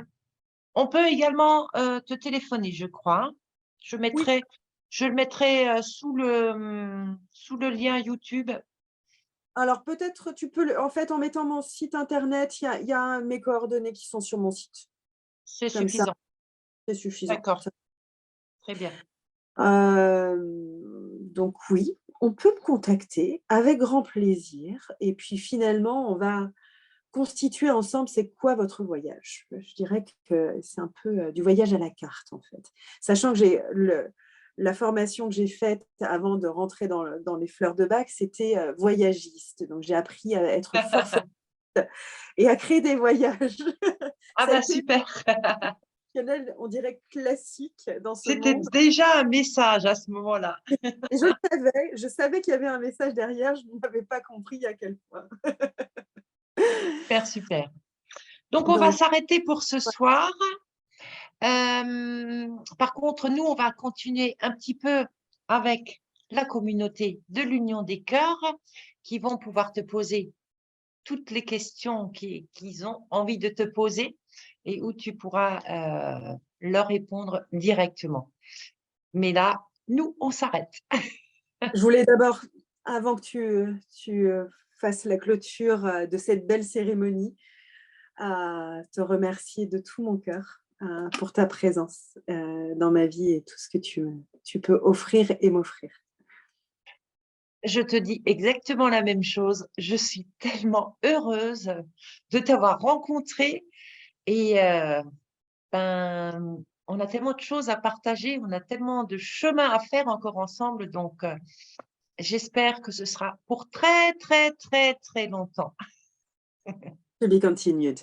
on peut également te téléphoner, je crois. Je oui, mettrai, je le mettrai sous le lien YouTube. alors peut-être tu peux le en fait, en mettant mon site internet, il y a mes coordonnées qui sont sur mon site. C'est Comme ça, suffisant. c'est suffisant. D'accord, très bien. Donc oui, on peut me contacter avec grand plaisir et puis finalement, on va constituer ensemble c'est quoi votre voyage. Je dirais que c'est un peu, du voyage à la carte, en fait. Sachant que la formation que j'ai faite avant de rentrer dans les fleurs de bac, c'était, voyagiste. Donc j'ai appris à être forfaitaire et à créer des voyages. Ah Ça a bah été super. on dirait classique dans ce C'était monde. déjà un message à ce moment-là. Et je savais qu'il y avait un message derrière, je n'avais pas compris à quel point. Super, super. Donc, on va Donc, s'arrêter pour ce ouais, soir. Par contre, nous, on va continuer un petit peu avec la communauté de l'Union des cœurs qui vont pouvoir te poser toutes les questions qu'ils ont envie de te poser et où tu pourras leur répondre directement. Mais là, nous, on s'arrête. je voulais d'abord, avant que tu fasses la clôture de cette belle cérémonie, te remercier de tout mon cœur pour ta présence dans ma vie et tout ce que tu peux offrir et m'offrir. Je te dis exactement la même chose. Je suis tellement heureuse de t'avoir rencontré et ben, on a tellement de choses à partager, on a tellement de chemin à faire encore ensemble. Donc, j'espère que ce sera pour très, très, très, très longtemps. To be continued.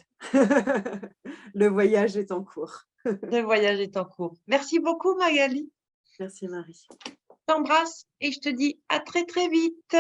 Le voyage est en cours. Le voyage est en cours. Merci beaucoup, Magali. Merci Marie. Je t'embrasse et je te dis à très, très vite.